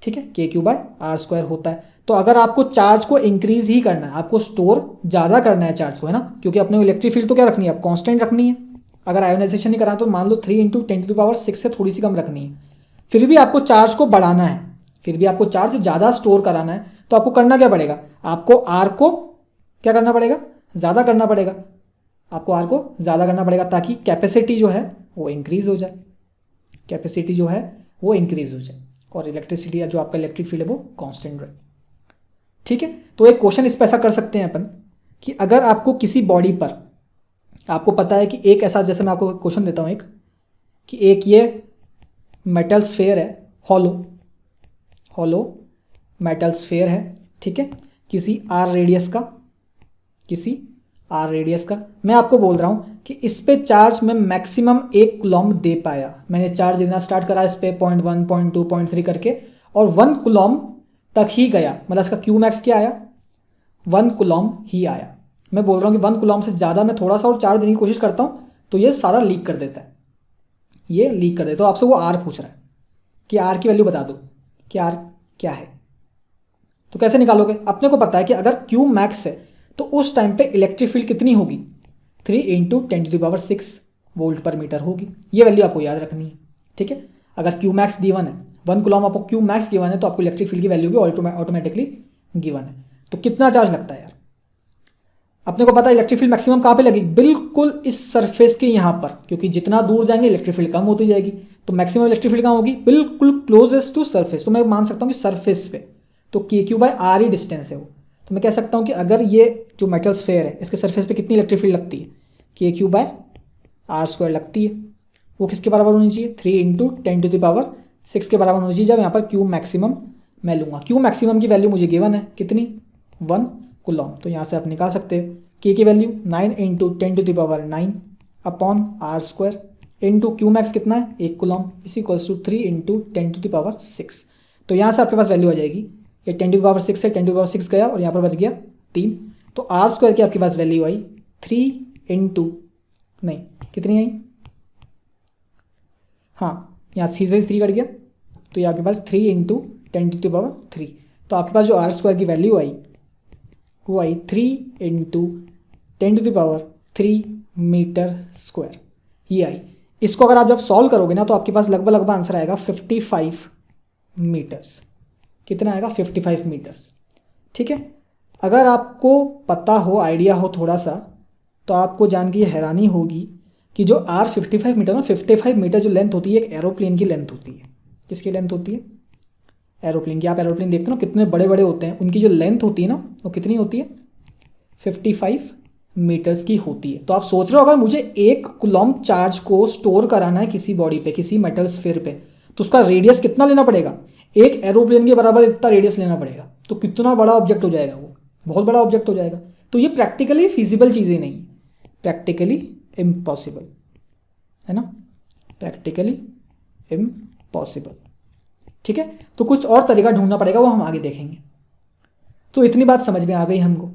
ठीक है, के क्यू बाय आर स्क्वायर होता है। तो अगर आपको चार्ज को इंक्रीज ही करना है, आपको स्टोर ज़्यादा करना है चार्ज को, है ना, क्योंकि अपने इलेक्ट्रिक फील्ड तो क्या रखनी है, आप कांस्टेंट रखनी है। अगर आयोनाइजेशन नहीं करा तो मान लो 3 × 10⁻⁶ से थोड़ी सी कम रखनी है। फिर भी आपको चार्ज को बढ़ाना है, फिर भी आपको चार्ज ज़्यादा स्टोर कराना है, तो आपको करना क्या पड़ेगा, आपको आर को क्या करना पड़ेगा, ज़्यादा करना पड़ेगा, आपको आर को ज़्यादा करना पड़ेगा, ताकि कैपेसिटी जो है वो इंक्रीज़ हो जाए, कैपेसिटी जो है वो इंक्रीज़ हो जाए, और इलेक्ट्रिसिटी या जो आपका इलेक्ट्रिक फील्ड है वो कांस्टेंट रहे, ठीक है। तो एक क्वेश्चन इस पर ऐसा कर सकते हैं अपन कि अगर आपको किसी बॉडी पर, आपको पता है कि एक ऐसा, जैसे मैं आपको क्वेश्चन देता हूँ एक, कि एक ये मेटल स्फेयर है, हॉलो मेटल स्फेयर है, ठीक है, किसी आर रेडियस का, किसी आर रेडियस का। मैं आपको बोल रहा हूँ कि इस पे चार्ज मैं मैक्सिमम 1 कूलॉम दे पाया, मैंने चार्ज देना स्टार्ट करा इस पे 0.1 0.2 0.3 करके, और 1 कूलॉम तक ही गया, मतलब इसका क्यू मैक्स क्या आया, 1 कूलॉम ही आया। मैं बोल रहा हूँ कि 1 कूलॉम से ज़्यादा मैं थोड़ा सा और चार्ज देने की कोशिश करता हूँ तो ये सारा लीक कर देता है, ये लीक कर देता है। तो आपसे वो आर पूछ रहा है कि आर की वैल्यू बता दो कि आर क्या है। तो कैसे निकालोगे, अपने को पता है कि अगर क्यू मैक्स है तो उस टाइम पे इलेक्ट्रिक फील्ड कितनी होगी, 3 × 10⁻⁶ वोल्ट पर मीटर होगी। ये वैल्यू आपको याद रखनी है, ठीक है। अगर क्यू मैक्स गिवन है, 1 कूलॉम आपको क्यू मैक्स गिवन है, तो आपको इलेक्ट्रिक फील्ड की वैल्यू भी ऑटोमेटिकली गिवन है। तो कितना चार्ज लगता है यार, अपने को पता है इलेक्ट्रिक फील्ड मैक्सिमम कहाँ पे लगेगी, बिल्कुल इस सरफेस के यहाँ पर, क्योंकि जितना दूर जाएंगे इलेक्ट्रिक फील्ड कम होती जाएगी। तो मैक्सिमम इलेक्ट्रिक फील्ड कहाँ होगी, बिल्कुल क्लोजेस्ट टू सरफेस। तो मैं मान सकता हूँ कि सरफेस पे, तो के क्यू बाय आर ही डिस्टेंस है वो। तो मैं कह सकता हूँ कि अगर ये जो मेटल स्फेयर है इसके सरफेस पे कितनी इलेक्ट्रिक फील्ड लगती है, के क्यू बाय आर स्क्वायर लगती है। वो किसके बराबर होनी चाहिए, 3 × 10⁻⁶ के बराबर होनी चाहिए, जब यहाँ पर क्यू मैक्सिमम मैं लूँगा। क्यू मैक्सिमम की वैल्यू मुझे गिवन है कितनी, 1 कूलॉम। तो यहाँ से आप निकाल सकते हो के की value 9 × 10⁻⁹ upon R square into Q max कितना है, 1 कूलॉम, इज इक्वल्स टू 3 × 10⁻⁶। तो यहाँ से आपके पास वैल्यू आ जाएगी, ये 10⁻⁶ से 10⁻⁶ गया और यहाँ पर बच गया 3। तो आर स्क्वायर की आपके पास वैल्यू आई 3 नहीं कितनी आई, हाँ यहाँ सीधे 3 कट गया, तो ये आपके पास 3 × 10⁻3। तो आपके पास जो आर स्क्वायर की वैल्यू आई वो आई 3 × 10⁻3 मीटर स्क्वायर, ये आई। इसको अगर आप जब सॉल्व करोगे ना तो आपके पास लगभग आंसर आएगा 55 मीटर्स। कितना आएगा, 55 मीटर्स, ठीक है। अगर आपको पता हो, आइडिया हो थोड़ा सा, तो आपको जान के हैरानी होगी कि जो आर 55 मीटर ना, 55 मीटर जो लेंथ होती है एक एरोप्लेन की लेंथ होती है। किसकी लेंथ होती है, एरोप्लेन की। आप एरोप्लेन देखते हो कितने बड़े बड़े होते हैं, उनकी जो लेंथ होती है ना वो कितनी होती है, 55 मीटर्स की होती है। तो आप सोच रहे हो अगर मुझे 1 कूलॉम चार्ज को स्टोर कराना है किसी बॉडी पे, किसी मेटल स्फीयर पे, तो उसका रेडियस कितना लेना पड़ेगा, एक एरोप्लेन के बराबर इतना रेडियस लेना पड़ेगा। तो कितना बड़ा ऑब्जेक्ट हो जाएगा वो, बहुत बड़ा ऑब्जेक्ट हो जाएगा। तो ये प्रैक्टिकली फिजिबल चीज़ें नहीं है, प्रैक्टिकली इम्पॉसिबल है ना, प्रैक्टिकली इम्पॉसिबल, ठीक है। तो कुछ और तरीका ढूंढना पड़ेगा, वो हम आगे देखेंगे। तो इतनी बात समझ में आ गई हमको।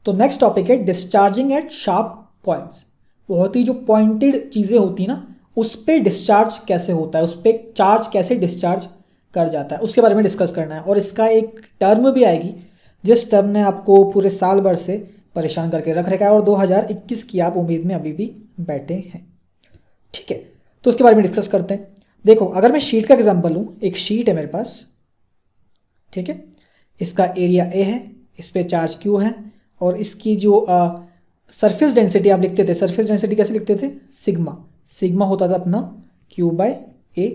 तो नेक्स्ट टॉपिक है डिस्चार्जिंग एट शार्प पॉइंट्स। बहुत ही जो पॉइंटेड चीज़ें होती हैं ना, उस पर डिस्चार्ज कैसे होता है, उस पर चार्ज कैसे डिस्चार्ज कर जाता है, उसके बारे में डिस्कस करना है। और इसका एक टर्म भी आएगी जिस टर्म ने आपको पूरे साल भर से परेशान करके रख रखा है, और 2021 की आप उम्मीद में अभी भी बैठे हैं, ठीक है। तो उसके बारे में डिस्कस करते हैं। देखो अगर मैं शीट का एग्जांपल लूँ, एक शीट है मेरे पास, ठीक है, इसका एरिया ए है, इस पर चार्ज क्यू है, और इसकी जो सरफेस डेंसिटी आप लिखते थे, सरफेस डेंसिटी कैसे लिखते थे, सिग्मा होता था अपना क्यू बाय ए,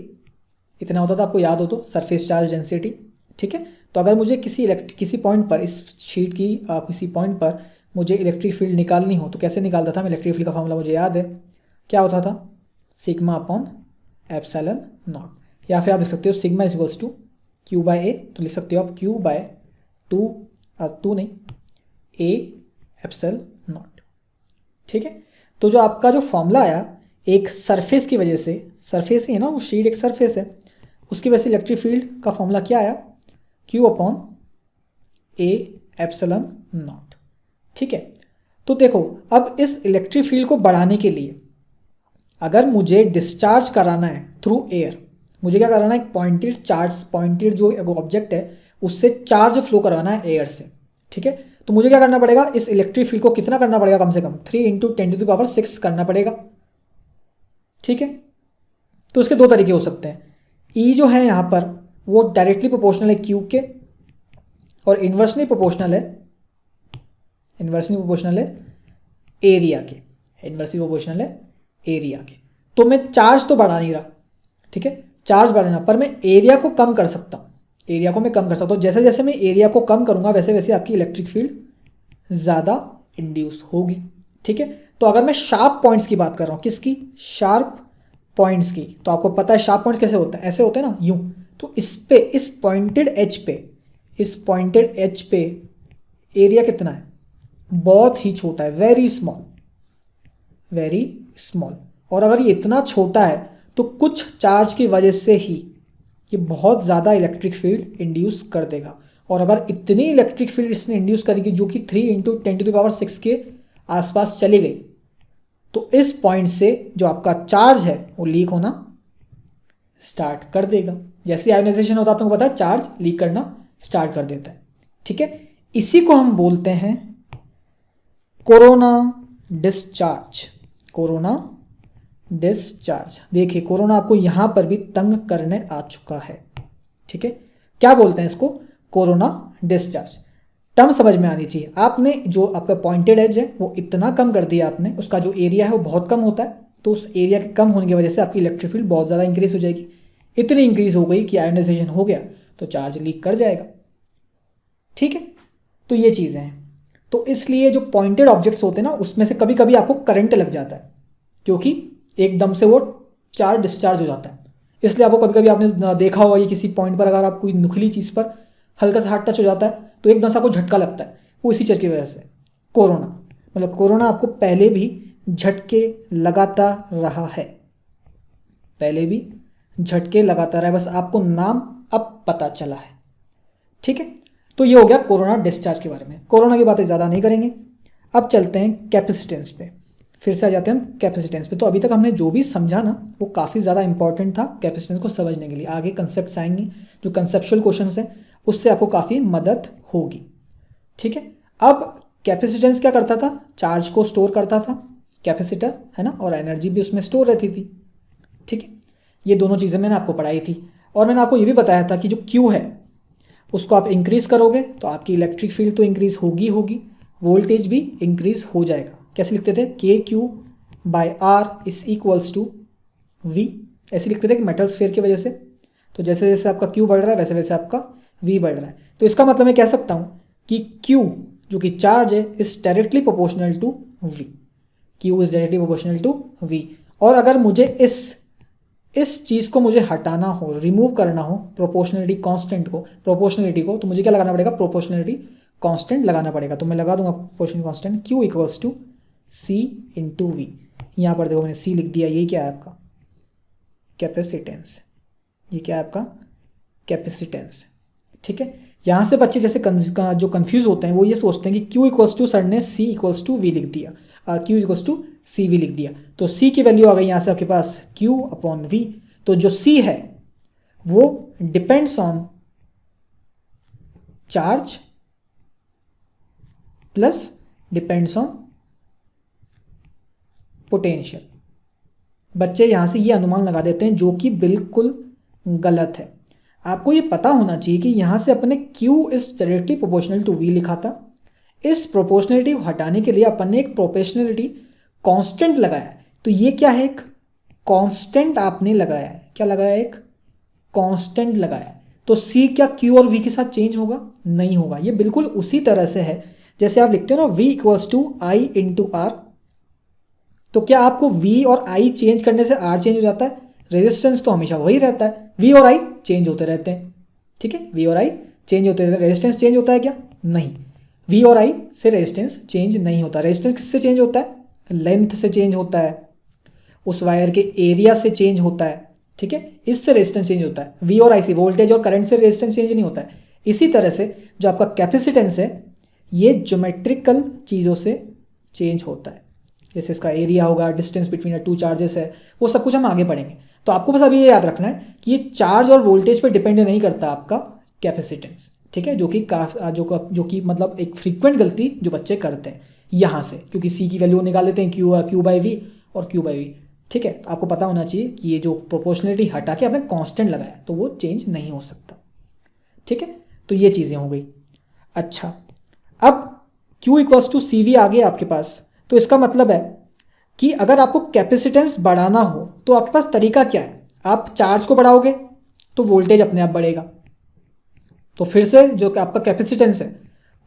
इतना होता था, आपको याद हो तो, सरफेस चार्ज डेंसिटी, ठीक है। तो अगर मुझे किसी पॉइंट पर, इस शीट की किसी पॉइंट पर मुझे इलेक्ट्रिक फील्ड निकालनी हो तो कैसे निकालता था मैं, इलेक्ट्रिक फील्ड का फॉर्मूला मुझे याद है, क्या होता था, सिग्मा अपॉन एप्सिलॉन नॉट, या फिर आप लिख सकते हो sigma is equals to Q by a, तो लिख सकते हो आप क्यू बाय टू नहीं ए एप्सिलॉन नॉट। ठीक है, तो जो आपका जो फॉर्मूला आया एक सरफेस की वजह से, सरफेस ही है ना वो, शीट एक सरफेस है, उसकी वजह से इलेक्ट्रिक फील्ड का फॉर्मूला क्या आया, Q upon A epsilon not. ठीक है, तो देखो अब इस इलेक्ट्रिक फील्ड को बढ़ाने के लिए अगर मुझे डिस्चार्ज कराना है थ्रू एयर, मुझे क्या कराना है, एक पॉइंटेड चार्ज, पॉइंटेड जो ऑब्जेक्ट है उससे चार्ज फ्लो करवाना है एयर से। ठीक है, तो मुझे क्या करना पड़ेगा, इस इलेक्ट्रिक फील्ड को कितना करना पड़ेगा, कम से कम 3 × 10⁶ करना पड़ेगा। ठीक है, तो इसके दो तरीके हो सकते हैं, ई जो है यहाँ पर वो डायरेक्टली प्रोपोर्शनल है क्यू के और इन्वर्सली प्रोपोर्शनल है एरिया के, इन्वर्सली प्रोपोर्शनल है एरिया के। तो मैं चार्ज तो बढ़ा नहीं रहा, ठीक है, चार्ज बढ़ाना, पर मैं एरिया को कम कर सकता हूँ, एरिया को मैं कम कर सकता हूँ। जैसे जैसे मैं एरिया को कम करूँगा वैसे वैसे आपकी इलेक्ट्रिक फील्ड ज़्यादा इंड्यूस होगी। ठीक है, तो अगर मैं शार्प पॉइंट्स की बात कर रहा हूँ, किसकी, शार्प पॉइंट्स की, तो आपको पता है शार्प पॉइंट्स कैसे होते हैं, ऐसे होते हैं ना, यूँ। तो इस पे, इस पॉइंटेड एज पे एरिया कितना है, बहुत ही छोटा है, वेरी स्मॉल। और अगर ये इतना छोटा है तो कुछ चार्ज की वजह से ही ये बहुत ज़्यादा इलेक्ट्रिक फील्ड इंड्यूस कर देगा। और अगर इतनी इलेक्ट्रिक फील्ड इसने इंड्यूस करेगी जो कि 3 × 10⁶ के आसपास चली गई, तो इस पॉइंट से जो आपका चार्ज है वो लीक होना स्टार्ट कर देगा। जैसे आयोनाइजेशन होता है, आपको पता है चार्ज लीक करना स्टार्ट कर देता है। ठीक है, इसी को हम बोलते हैं कोरोना डिस्चार्ज। कोरोना डिस्चार्ज, देखिए कोरोना आपको यहां पर भी तंग करने आ चुका है। ठीक है, क्या बोलते हैं इसको, कोरोना डिस्चार्ज। टर्म समझ में आनी चाहिए। आपने जो आपका पॉइंटेड एज है वो इतना कम कर दिया आपने, उसका जो एरिया है वो बहुत कम होता है, तो उस एरिया के कम होने की वजह से आपकी इलेक्ट्रिक फील्ड बहुत ज़्यादा इंक्रीज हो जाएगी। इतनी इंक्रीज हो गई कि आयोनाइजेशन हो गया तो चार्ज लीक कर जाएगा। ठीक है, तो ये चीज़ें हैं। तो इसलिए जो पॉइंटेड ऑब्जेक्ट्स होते हैं ना उसमें से कभी कभी आपको करंट लग जाता है, क्योंकि एकदम से वो चार्ज डिस्चार्ज हो जाता है। इसलिए आपको कभी कभी आपने देखा होगा ये किसी पॉइंट पर अगर आप कोई नुकीली चीज़ पर हल्का सा हाथ टच हो जाता है तो एकदम से आपको झटका लगता है, वो इसी चीज़ की वजह से। कोरोना मतलब कोरोना आपको पहले भी झटके लगाता रहा है, पहले भी झटके लगाता रहा है, बस आपको नाम अब पता चला है। ठीक है, तो ये हो गया कोरोना डिस्चार्ज के बारे में। कोरोना की बातें ज़्यादा नहीं करेंगे, अब चलते हैं कैपेसिटेंस पे, फिर से आ जाते हैं हम कैपेसिटेंस पे। तो अभी तक हमने जो भी समझा ना वो काफ़ी ज़्यादा इंपॉर्टेंट था कैपेसिटेंस को समझने के लिए। आगे कंसेप्ट्स आएंगे जो कंसेप्चुअल क्वेश्चंस हैं, उससे आपको काफ़ी मदद होगी। ठीक है, अब कैपेसिटेंस क्या करता था, चार्ज को स्टोर करता था, कैपेसिटर है ना, और एनर्जी भी उसमें स्टोर रहती थी। ठीक है, ये दोनों चीज़ें मैंने आपको पढ़ाई थी। और मैंने आपको ये भी बताया था कि जो क्यू है उसको आप इंक्रीज़ करोगे तो आपकी इलेक्ट्रिक फील्ड तो इंक्रीज़ होगी, वोल्टेज भी इंक्रीज़ हो जाएगा। कैसे लिखते थे, KQ/R is equals to V, ऐसे लिखते थे कि मेटल स्फीयर की वजह से। तो जैसे जैसे आपका Q बढ़ रहा है वैसे वैसे आपका V बढ़ रहा है। तो इसका मतलब मैं कह सकता हूँ कि Q जो कि चार्ज है is directly proportional to V, Q is directly proportional to V। और अगर मुझे इस चीज़ को मुझे हटाना हो, रिमूव करना हो प्रोपोर्शनलिटी को, तो मुझे क्या लगाना पड़ेगा, प्रोपोर्शनलिटी कांस्टेंट लगाना पड़ेगा। तो मैं लगा दूंगा proportionality constant Q equals to C into V। यहाँ पर देखो मैंने C लिख दिया, ये क्या है आपका कैपेसिटेंस, ये क्या है आपका कैपेसिटेंस। ठीक है, यहाँ से बच्चे जैसे जो कंफ्यूज होते हैं वो ये सोचते हैं कि Q इक्वल्स टू सर ने C इक्वल्स टू V लिख दिया, Q इक्वल्स टू CV लिख दिया, तो C की वैल्यू आ गई यहाँ से आपके पास Q/V। तो जो C है वो depends on charge plus depends on potential. बच्चे यहाँ से ये अनुमान लगा देते हैं जो कि बिल्कुल गलत है। आपको ये पता होना चाहिए कि यहाँ से अपने Q is directly proportional to V लिखा था। इस प्रोपोर्शनलिटी को हटाने के लिए अपन ने एक प्रोपोर्शनलिटी कांस्टेंट लगाया है। तो ये क्या है, एक कांस्टेंट आपने लगाया है। क्या लगाया है, एक कांस्टेंट लगाया है। तो C क्या Q और V के साथ चेंज होगा, नहीं होगा। ये बिल्कुल उसी तरह से है जैसे आप लिखते हो ना V equals to I into R, तो क्या आपको V और I चेंज करने से R चेंज हो जाता है? रेजिस्टेंस तो हमेशा वही रहता है, V और I चेंज होते रहते हैं, ठीक है, V और I चेंज होते रहते हैं। रेजिस्टेंस चेंज होता है क्या? नहीं, V और I से रेजिस्टेंस चेंज नहीं होता। रेजिस्टेंस किससे चेंज होता है? लेंथ से चेंज होता है, उस वायर के एरिया से चेंज होता है, ठीक है, इससे रेजिस्टेंस चेंज होता है। V और I से, वोल्टेज और करंट से रेजिस्टेंस चेंज नहीं होता है। इसी तरह से जो आपका कैपेसिटेंस है ये ज्योमेट्रिकल चीज़ों से चेंज होता है, जैसे इसका एरिया होगा, डिस्टेंस बिटवीन टू चार्जेस है, वो सब कुछ हम आगे पढ़ेंगे। तो आपको बस अभी ये याद रखना है कि ये चार्ज और वोल्टेज पे डिपेंड नहीं करता आपका कैपेसिटेंस, ठीक है, जो कि मतलब एक फ्रीक्वेंट गलती जो बच्चे करते हैं यहाँ से, क्योंकि C की वैल्यू निकाल लेते हैं Q बाई V और Q बाई V, ठीक है। आपको पता होना चाहिए कि ये जो प्रोपोर्शनलिटी हटा के आपने कांस्टेंट लगाया तो वो चेंज नहीं हो सकता, ठीक है। तो ये चीज़ें हो गई। अच्छा, अब Q इक्वल्स टू CV आ गया आपके पास, तो इसका मतलब है कि अगर आपको कैपेसिटेंस बढ़ाना हो तो आपके पास तरीका क्या है? आप चार्ज को बढ़ाओगे तो वोल्टेज अपने आप बढ़ेगा, तो फिर से जो आपका कैपेसिटेंस है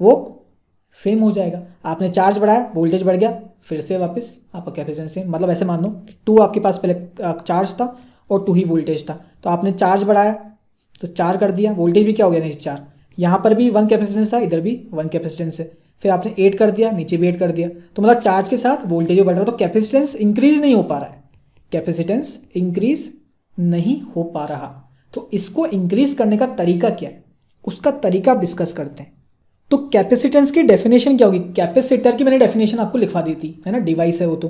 वो सेम हो जाएगा। आपने चार्ज बढ़ाया, वोल्टेज बढ़ गया, फिर से वापस आपका कैपेसिटेंस सेम। मतलब ऐसे मान लो 2 आपके पास पहले चार्ज था और 2 ही वोल्टेज था, तो आपने चार्ज बढ़ाया तो 4 कर दिया, वोल्टेज भी क्या हो गया? नहीं 4। यहाँ पर भी 1 कैपेसिटेंस था, इधर भी 1 कैपेसिटेंस है, फिर आपने 8 कर दिया, नीचे भी 8 कर दिया, तो मतलब चार्ज के साथ वोल्टेज भी बढ़ रहा है, तो कैपेसिटेंस इंक्रीज नहीं हो पा रहा है, कैपेसिटेंस इंक्रीज नहीं हो पा रहा। तो इसको इंक्रीज करने का तरीका क्या है, उसका तरीका आप डिस्कस करते हैं। तो कैपेसिटेंस की डेफिनेशन क्या होगी? कैपेसिटर की मैंने डेफिनेशन आपको लिखवा दी थी, है ना, डिवाइस है वो। तो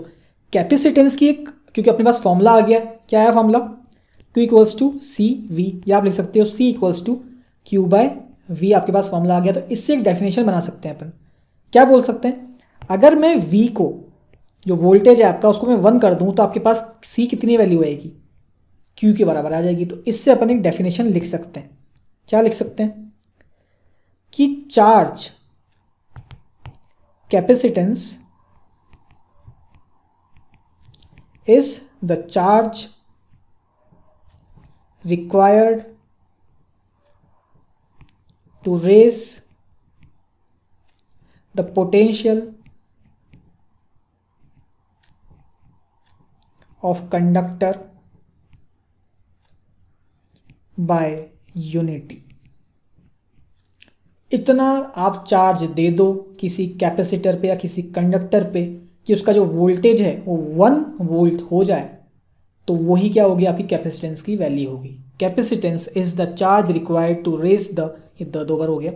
कैपेसिटेंस की एक, क्योंकि अपने पास फॉर्मूला आ गया, क्या है formula? Q equals to CV, या आप लिख सकते हो C equals to Q by V, आपके पास फॉर्मूला आ गया। तो इससे एक डेफिनेशन बना सकते हैं अपन। क्या बोल सकते हैं? अगर मैं V को, जो वोल्टेज है आपका, उसको मैं 1 कर दूं तो आपके पास C कितनी वैल्यू आएगी? Q के बराबर आ जाएगी। तो इससे अपन एक डेफिनेशन लिख सकते हैं। क्या लिख सकते हैं? कि charge capacitance is the charge required to raise the potential of conductor by unity। इतना आप चार्ज दे दो किसी कैपेसिटर पे या किसी कंडक्टर पे कि उसका जो वोल्टेज है वो 1 वोल्ट हो जाए, तो वही क्या होगी? आपकी कैपेसिटेंस की वैल्यू होगी। Capacitance is the charge required to raise the, ये दो बार हो गया,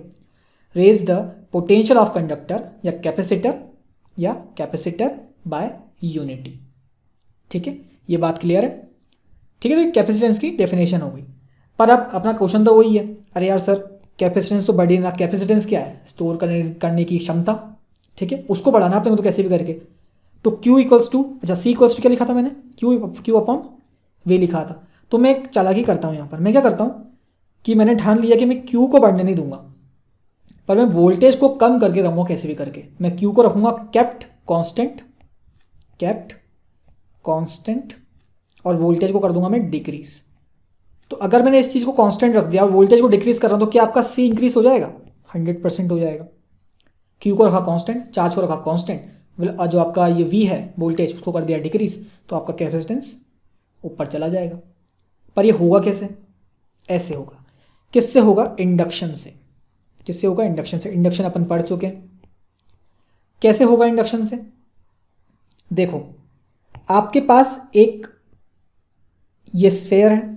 raise the potential of conductor या कैपेसिटर बाय यूनिटी, ठीक है। ये बात क्लियर है, ठीक है। तो कैपेसिटेंस की डेफिनेशन हो गई। पर अब अपना क्वेश्चन तो वही है, अरे यार सर कैपेसिटेंस तो बढ़ी ना। कैपेसिटेंस क्या है? स्टोर करने की क्षमता, ठीक है, उसको बढ़ाना अपने को तो कैसे भी करके। तो Q इक्वल्स टू, अच्छा C इक्वल्स टू क्या लिखा था मैंने? Q अपॉन V लिखा था। तो मैं एक चालाकी करता हूँ यहाँ पर। मैं क्या करता हूँ कि मैंने ठान लिया कि मैं Q को बढ़ने नहीं दूंगा, पर मैं वोल्टेज को कम करके रहूँगा कैसे भी करके। मैं Q को रखूँगा केप्ट कांस्टेंट और वोल्टेज को कर दूंगा मैं डिक्रीज। तो अगर मैंने इस चीज़ को कांस्टेंट रख दिया और वोल्टेज को डिक्रीज कर रहा हूँ तो क्या आपका C इंक्रीज हो जाएगा? 100% हो जाएगा। Q को रखा कांस्टेंट, चार्ज को रखा कांस्टेंट, जो आपका ये V है वोल्टेज, उसको कर दिया डिक्रीज, तो आपका कैपेसिटेंस ऊपर चला जाएगा। पर ये होगा कैसे? ऐसे होगा। किससे होगा? इंडक्शन से। किससे होगा? इंडक्शन से। इंडक्शन अपन पढ़ चुके हैं। कैसे होगा इंडक्शन से? देखो, आपके पास एक ये स्फेयर है,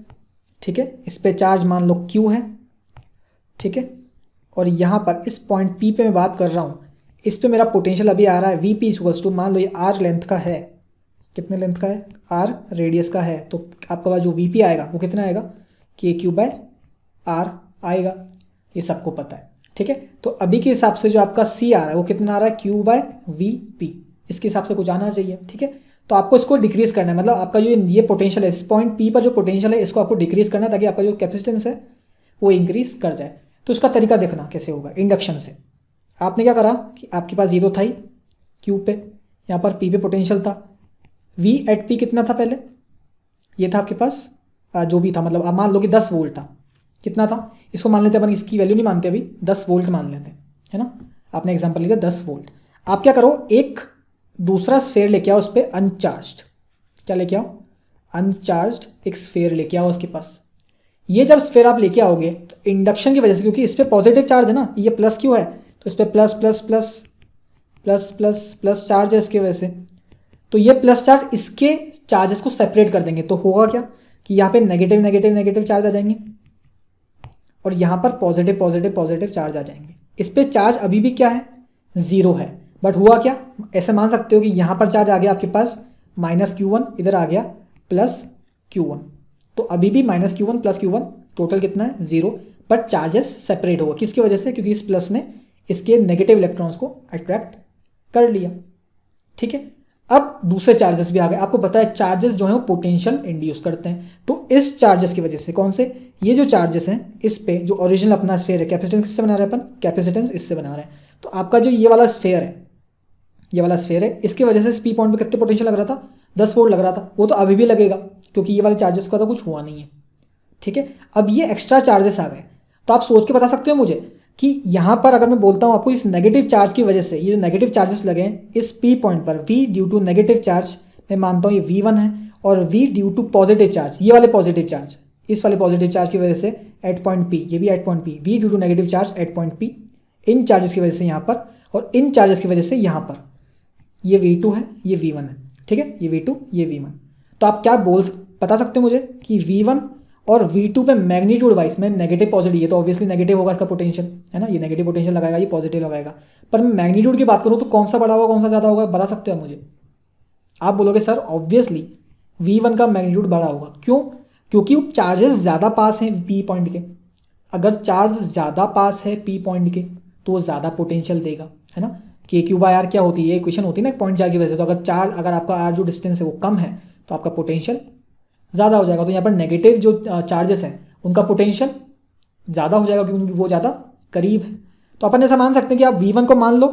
ठीक है, इस पे चार्ज मान लो Q है, ठीक है, और यहाँ पर इस पॉइंट P पे मैं बात कर रहा हूँ, इस पे मेरा पोटेंशियल अभी आ रहा है VP इक्वल्स टू, मान लो ये R लेंथ का है, कितने लेंथ का है? R रेडियस का है, तो आपका पास जो VP आएगा वो कितना आएगा? KQ बाय R आएगा, ये सबको पता है, ठीक है। तो अभी के हिसाब से जो आपका C आ रहा है वो कितना आ रहा है? Q बाय VP, इसके हिसाब से कुछ आना चाहिए, ठीक है। तो आपको इसको डिक्रीज करना है, मतलब आपका जो ये पोटेंशियल है, इस पॉइंट P पर जो पोटेंशियल है इसको आपको डिक्रीज करना है ताकि आपका जो कैपेसिटेंस है वो इंक्रीज कर जाए। तो उसका तरीका देखना कैसे होगा इंडक्शन से। आपने क्या करा कि आपके पास 0 था ही Q पे, यहाँ पर P पे पोटेंशियल था, V एट P कितना था पहले? ये था आपके पास जो भी था, मतलब आप मान लो कि 10 वोल्ट था। कितना था? इसको मान लेते हैं अपन, इसकी वैल्यू नहीं मानते अभी, 10 वोल्ट मान लेते हैं, है ना। आपने एग्जाम्पल लिया 10 वोल्ट। आप क्या करो, एक दूसरा स्फेयर लेके आओ उस पर अनचार्ज्ड, क्या लेके आओ, अनचार्ज्ड एक स्फेयर लेके आओ उसके पास। ये जब स्फेयर आप लेके आओगे तो इंडक्शन की वजह से, क्योंकि इस पर पॉजिटिव चार्ज है ना, ये प्लस क्यों है, तो इस पर plus plus plus plus plus plus charge है इसकी वजह से, तो ये प्लस चार्ज इसके चार्जेस को सेपरेट कर देंगे, तो होगा क्या कि यहाँ पे नेगेटिव नेगेटिव नेगेटिव चार्ज आ जाएंगे और यहाँ पर पॉजिटिव पॉजिटिव पॉजिटिव चार्ज आ जाएंगे। इस पर चार्ज अभी भी क्या है, ज़ीरो है, बट हुआ क्या, ऐसे मान सकते हो कि यहाँ पर चार्ज आ गया आपके पास -Q1, इधर आ गया +Q1, तो अभी भी -Q1 + Q1 टोटल कितना है, 0, बट चार्जेस सेपरेट होगा, किसकी वजह से, क्योंकि इस प्लस ने इसके नेगेटिव इलेक्ट्रॉन्स को अट्रैक्ट कर लिया। ठीक है, अब दूसरे चार्जेस भी आ गए। आपको पता है चार्जेस जो हैं वो पोटेंशियल इंड्यूस करते हैं, तो इस चार्जेस की वजह से, कौन से, ये जो चार्जेस हैं इस पे जो ओरिजिनल अपना स्फेयर है, कैपेसिटेंस किससे बना रहे हैं अपन, कैपेसिटेंस इससे बना रहे हैं, तो आपका जो ये वाला स्फेयर है, ये वाला स्फेयर है, इसकी वजह से इस पी पॉइंट पे कितने पोटेंशियल लग रहा था, 10 वोल्ट लग रहा था, वो तो अभी भी लगेगा क्योंकि ये वाले चार्जेस का तो कुछ हुआ नहीं है। ठीक है, अब ये एक्स्ट्रा चार्जेस आ गए, तो आप सोच के बता सकते हो मुझे कि यहाँ पर अगर मैं बोलता हूँ आपको इस नेगेटिव चार्ज की वजह से, ये जो नेगेटिव चार्जेस लगे हैं इस पी पॉइंट पर, V due to negative charge, मैं मानता हूँ ये V1 है, और V due to positive charge, ये वाले पॉजिटिव चार्ज, इस वाले पॉजिटिव चार्ज की वजह से एट पॉइंट P, ये भी at point P, V due to negative charge at point P, इन चार्जेस की वजह से यहाँ पर, और इन चार्जेस की वजह से यहाँ पर, ये V2 है, ये V1 है। ठीक है, ये V2, ये V1, तो आप क्या बता सकते हो मुझे कि V1 और V2 पे मैग्नीट्यूड वाइज में नेगेटिव पॉजिटिव, ये तो ऑब्वियसली नेगेटिव होगा इसका पोटेंशियल, है ना, ये नेगेटिव पोटेंशियल लगाएगा, ये पॉजिटिव लगाएगा, पर मैं मैग्नीट्यूड की बात करूँ तो कौन सा बड़ा होगा कौन सा ज़्यादा होगा, बता सकते हो मुझे। आप बोलोगे सर ऑब्वियसली V1 का मैग्नीट्यूड बड़ा होगा, क्यों, क्योंकि चार्जेस ज़्यादा पास हैं P पॉइंट के, अगर चार्ज ज़्यादा पास है P पॉइंट के तो वो ज़्यादा पोटेंशियल देगा, है ना, KQ/R क्या होती है, ये इक्वेशन होती है ना पॉइंट चार्ज की वजह से, तो अगर आपका R जो डिस्टेंस है वो कम है तो आपका पोटेंशियल ज़्यादा हो जाएगा, तो यहाँ पर नेगेटिव जो चार्जेस हैं उनका पोटेंशियल ज़्यादा हो जाएगा क्योंकि वो ज़्यादा करीब है। तो अपन ऐसा मान सकते हैं कि आप V1 को मान लो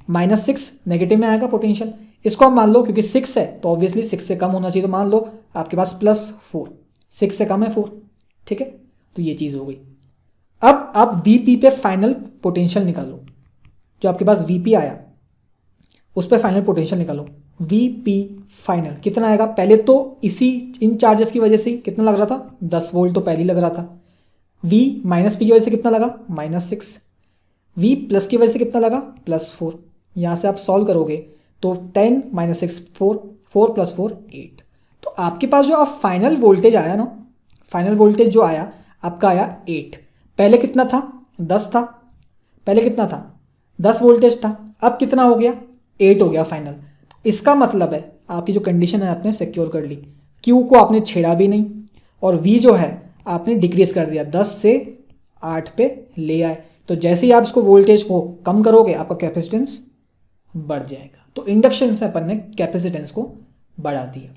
-6 नेगेटिव में आएगा पोटेंशियल, इसको आप मान लो क्योंकि 6 है तो ऑब्वियसली 6 से कम होना चाहिए, तो मान लो आपके पास +4, 6 से कम है 4। ठीक है, तो ये चीज़ हो गई। अब आप VP पे फाइनल पोटेंशियल निकालो, जो आपके पास VP आया उस पर फाइनल पोटेंशियल निकालो, VP फाइनल कितना आएगा, पहले तो इन चार्जेस की वजह से कितना लग रहा था, 10 वोल्ट तो पहले ही लग रहा था, V -P की वजह से कितना लगा, -6, V प्लस की वजह से कितना लगा, +4, यहाँ से आप सॉल्व करोगे तो 10 - 6 4, 4 + 4 8, तो आपके पास जो आप फाइनल वोल्टेज आया ना, फाइनल वोल्टेज जो आया आपका आया 8, पहले कितना था, 10 था, पहले कितना था, 10 वोल्टेज था, अब कितना हो गया, 8 हो गया फाइनल। इसका मतलब है आपकी जो कंडीशन है आपने सिक्योर कर ली, Q को आपने छेड़ा भी नहीं और V जो है आपने डिक्रीज कर दिया, 10 से 8 पे ले आए, तो जैसे ही आप इसको वोल्टेज को कम करोगे आपका कैपेसिटेंस बढ़ जाएगा। तो इंडक्शन से अपन ने कैपेसिटेंस को बढ़ा दिया।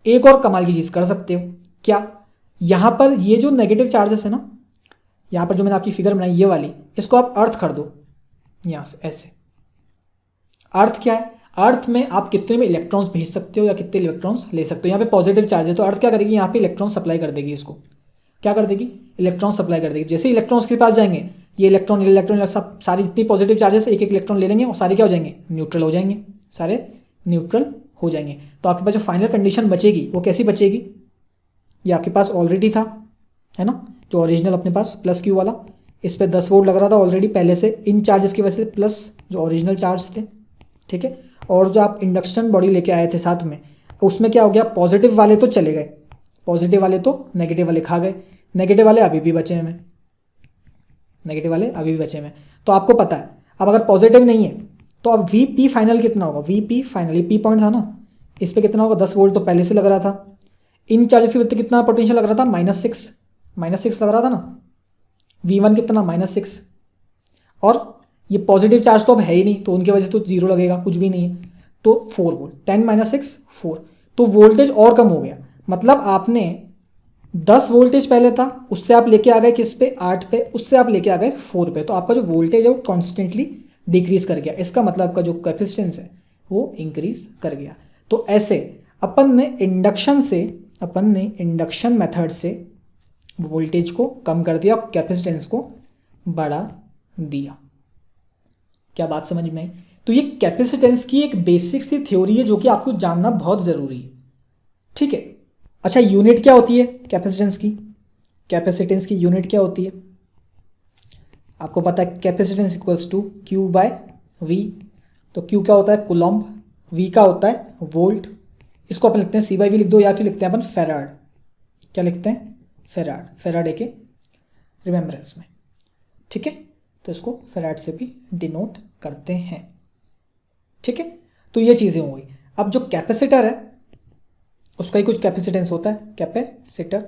एक और कमाल की चीज़ कर सकते हो, क्या, यहाँ पर ये जो नेगेटिव चार्जेस है ना, यहाँ पर जो मैंने आपकी फिगर बनाई ये वाली, इसको आप अर्थ कर दो यहाँ से ऐसे। अर्थ क्या है, अर्थ में आप कितने में इलेक्ट्रॉन्स भेज सकते हो या कितने इलेक्ट्रॉन्स ले सकते हो, यहाँ पे पॉजिटिव चार्ज है तो अर्थ क्या करेगी, यहाँ पे इलेक्ट्रॉन सप्लाई कर देगी, इसको क्या कर देगी, इलेक्ट्रॉन सप्लाई कर देगी। जैसे इलेक्ट्रॉन्स के पास जाएंगे ये इलेक्ट्रॉन सब सारी जितनी पॉजिटिव चार्जेस एक एक इलेक्ट्रॉन ले लेंगे और सारे क्या हो जाएंगे, न्यूट्रल हो जाएंगे, सारे न्यूट्रल हो जाएंगे। तो आपके पास जो फाइनल कंडीशन बचेगी वो कैसी बचेगी, ये आपके पास ऑलरेडी था, है ना, जो ओरिजिनल अपने पास +Q वाला, इस पर 10 वोल्ट लग रहा था ऑलरेडी पहले से, इन चार्जेस की वजह से प्लस जो ओरिजिनल चार्ज थे। ठीक है, और जो आप इंडक्शन बॉडी लेके आए थे साथ में, उसमें क्या हो गया, पॉजिटिव वाले तो चले गए, पॉजिटिव वाले तो नेगेटिव वाले खा गए, नेगेटिव वाले अभी भी बचे हैं, नेगेटिव वाले अभी भी बचे हैं। तो आपको पता है अब अगर पॉजिटिव नहीं है तो अब VP फाइनल कितना होगा, VP फाइनल, ये P पॉइंट था ना, इस पर कितना होगा, 10 वोल्ट तो पहले से लग रहा था, इन चार्जेस की वजह से कितना पोटेंशियल लग रहा था, -6 लग रहा था ना, V1 कितना -6, और ये पॉजिटिव चार्ज तो अब है ही नहीं तो उनकी वजह से तो 0 लगेगा, कुछ भी नहीं है, तो 4 वोल्ट, 10 - 6 4, तो वोल्टेज और कम हो गया। मतलब आपने 10 वोल्टेज पहले था उससे आप लेके आ गए किस पे, 8 पे, उससे आप लेके आ गए 4 पे, तो आपका जो वोल्टेज है वो कॉन्स्टेंटली डिक्रीज कर गया। इसका मतलब आपका जो कैपेसिटेंस है वो इंक्रीज कर गया। तो ऐसे अपन ने इंडक्शन मेथड से वोल्टेज को कम कर दिया और कैपेसिटेंस को बढ़ा दिया। क्या बात समझ में आई? तो ये कैपेसिटेंस की एक बेसिक सी थ्योरी है जो कि आपको जानना बहुत ज़रूरी है, ठीक है। अच्छा, यूनिट क्या होती है कैपेसिटेंस की? कैपेसिटेंस की यूनिट क्या होती है? आपको पता है capacitance equals to Q by V. तो क्यू क्या होता है? कूलम्ब। वी का होता है वोल्ट। इसको अपन लिखते हैं सी बाई वी लिख दो, या फिर लिखते हैं अपन फेराड। क्या लिखते हैं? फेराड। फेराडे के रिमेम्बरेंस में, ठीक है। तो इसको फेराड से भी डिनोट करते हैं, ठीक है। तो ये चीज़ें हो गई। अब जो कैपेसिटर है उसका ही कुछ कैपेसिटेंस होता है, कैपेसिटर,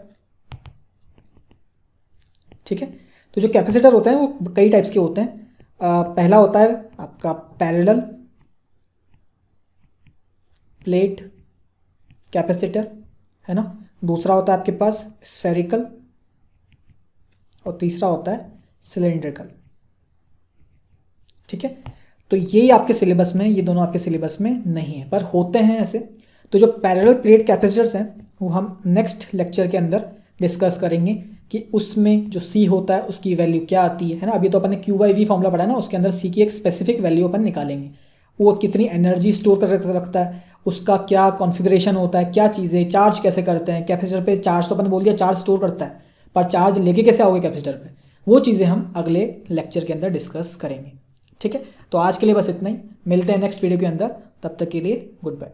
ठीक है। तो जो कैपेसिटर होते हैं वो कई टाइप्स के होते हैं। पहला होता है आपका पैरेलल प्लेट कैपेसिटर, है ना। दूसरा होता है आपके पास स्फेरिकल, और तीसरा होता है सिलेंड्रिकल, ठीक है। तो ये आपके सिलेबस में, ये दोनों आपके सिलेबस में नहीं है, पर होते हैं ऐसे। तो जो पैरेलल प्लेट कैपेसिटर्स हैं वो हम नेक्स्ट लेक्चर के अंदर डिस्कस करेंगे कि उसमें जो C होता है उसकी वैल्यू क्या आती है ना। अभी तो अपन ने Q बाई वी फॉर्मूला पढ़ा है ना, उसके अंदर C की एक स्पेसिफिक वैल्यू अपन निकालेंगे। वो कितनी एनर्जी स्टोर कर रखता है, उसका क्या कॉन्फ़िगरेशन होता है, क्या चीज़ें, चार्ज कैसे करते हैं कैपेसिटर पे। चार्ज तो अपन बोल दिया चार्ज स्टोर करता है, पर चार्ज लेके कैसे आओगे कैपेसिटर पे, वो चीज़ें हम अगले लेक्चर के अंदर डिस्कस करेंगे, ठीक है। तो आज के लिए बस इतना ही, मिलते हैं नेक्स्ट वीडियो के अंदर, तब तक के लिए गुड बाय।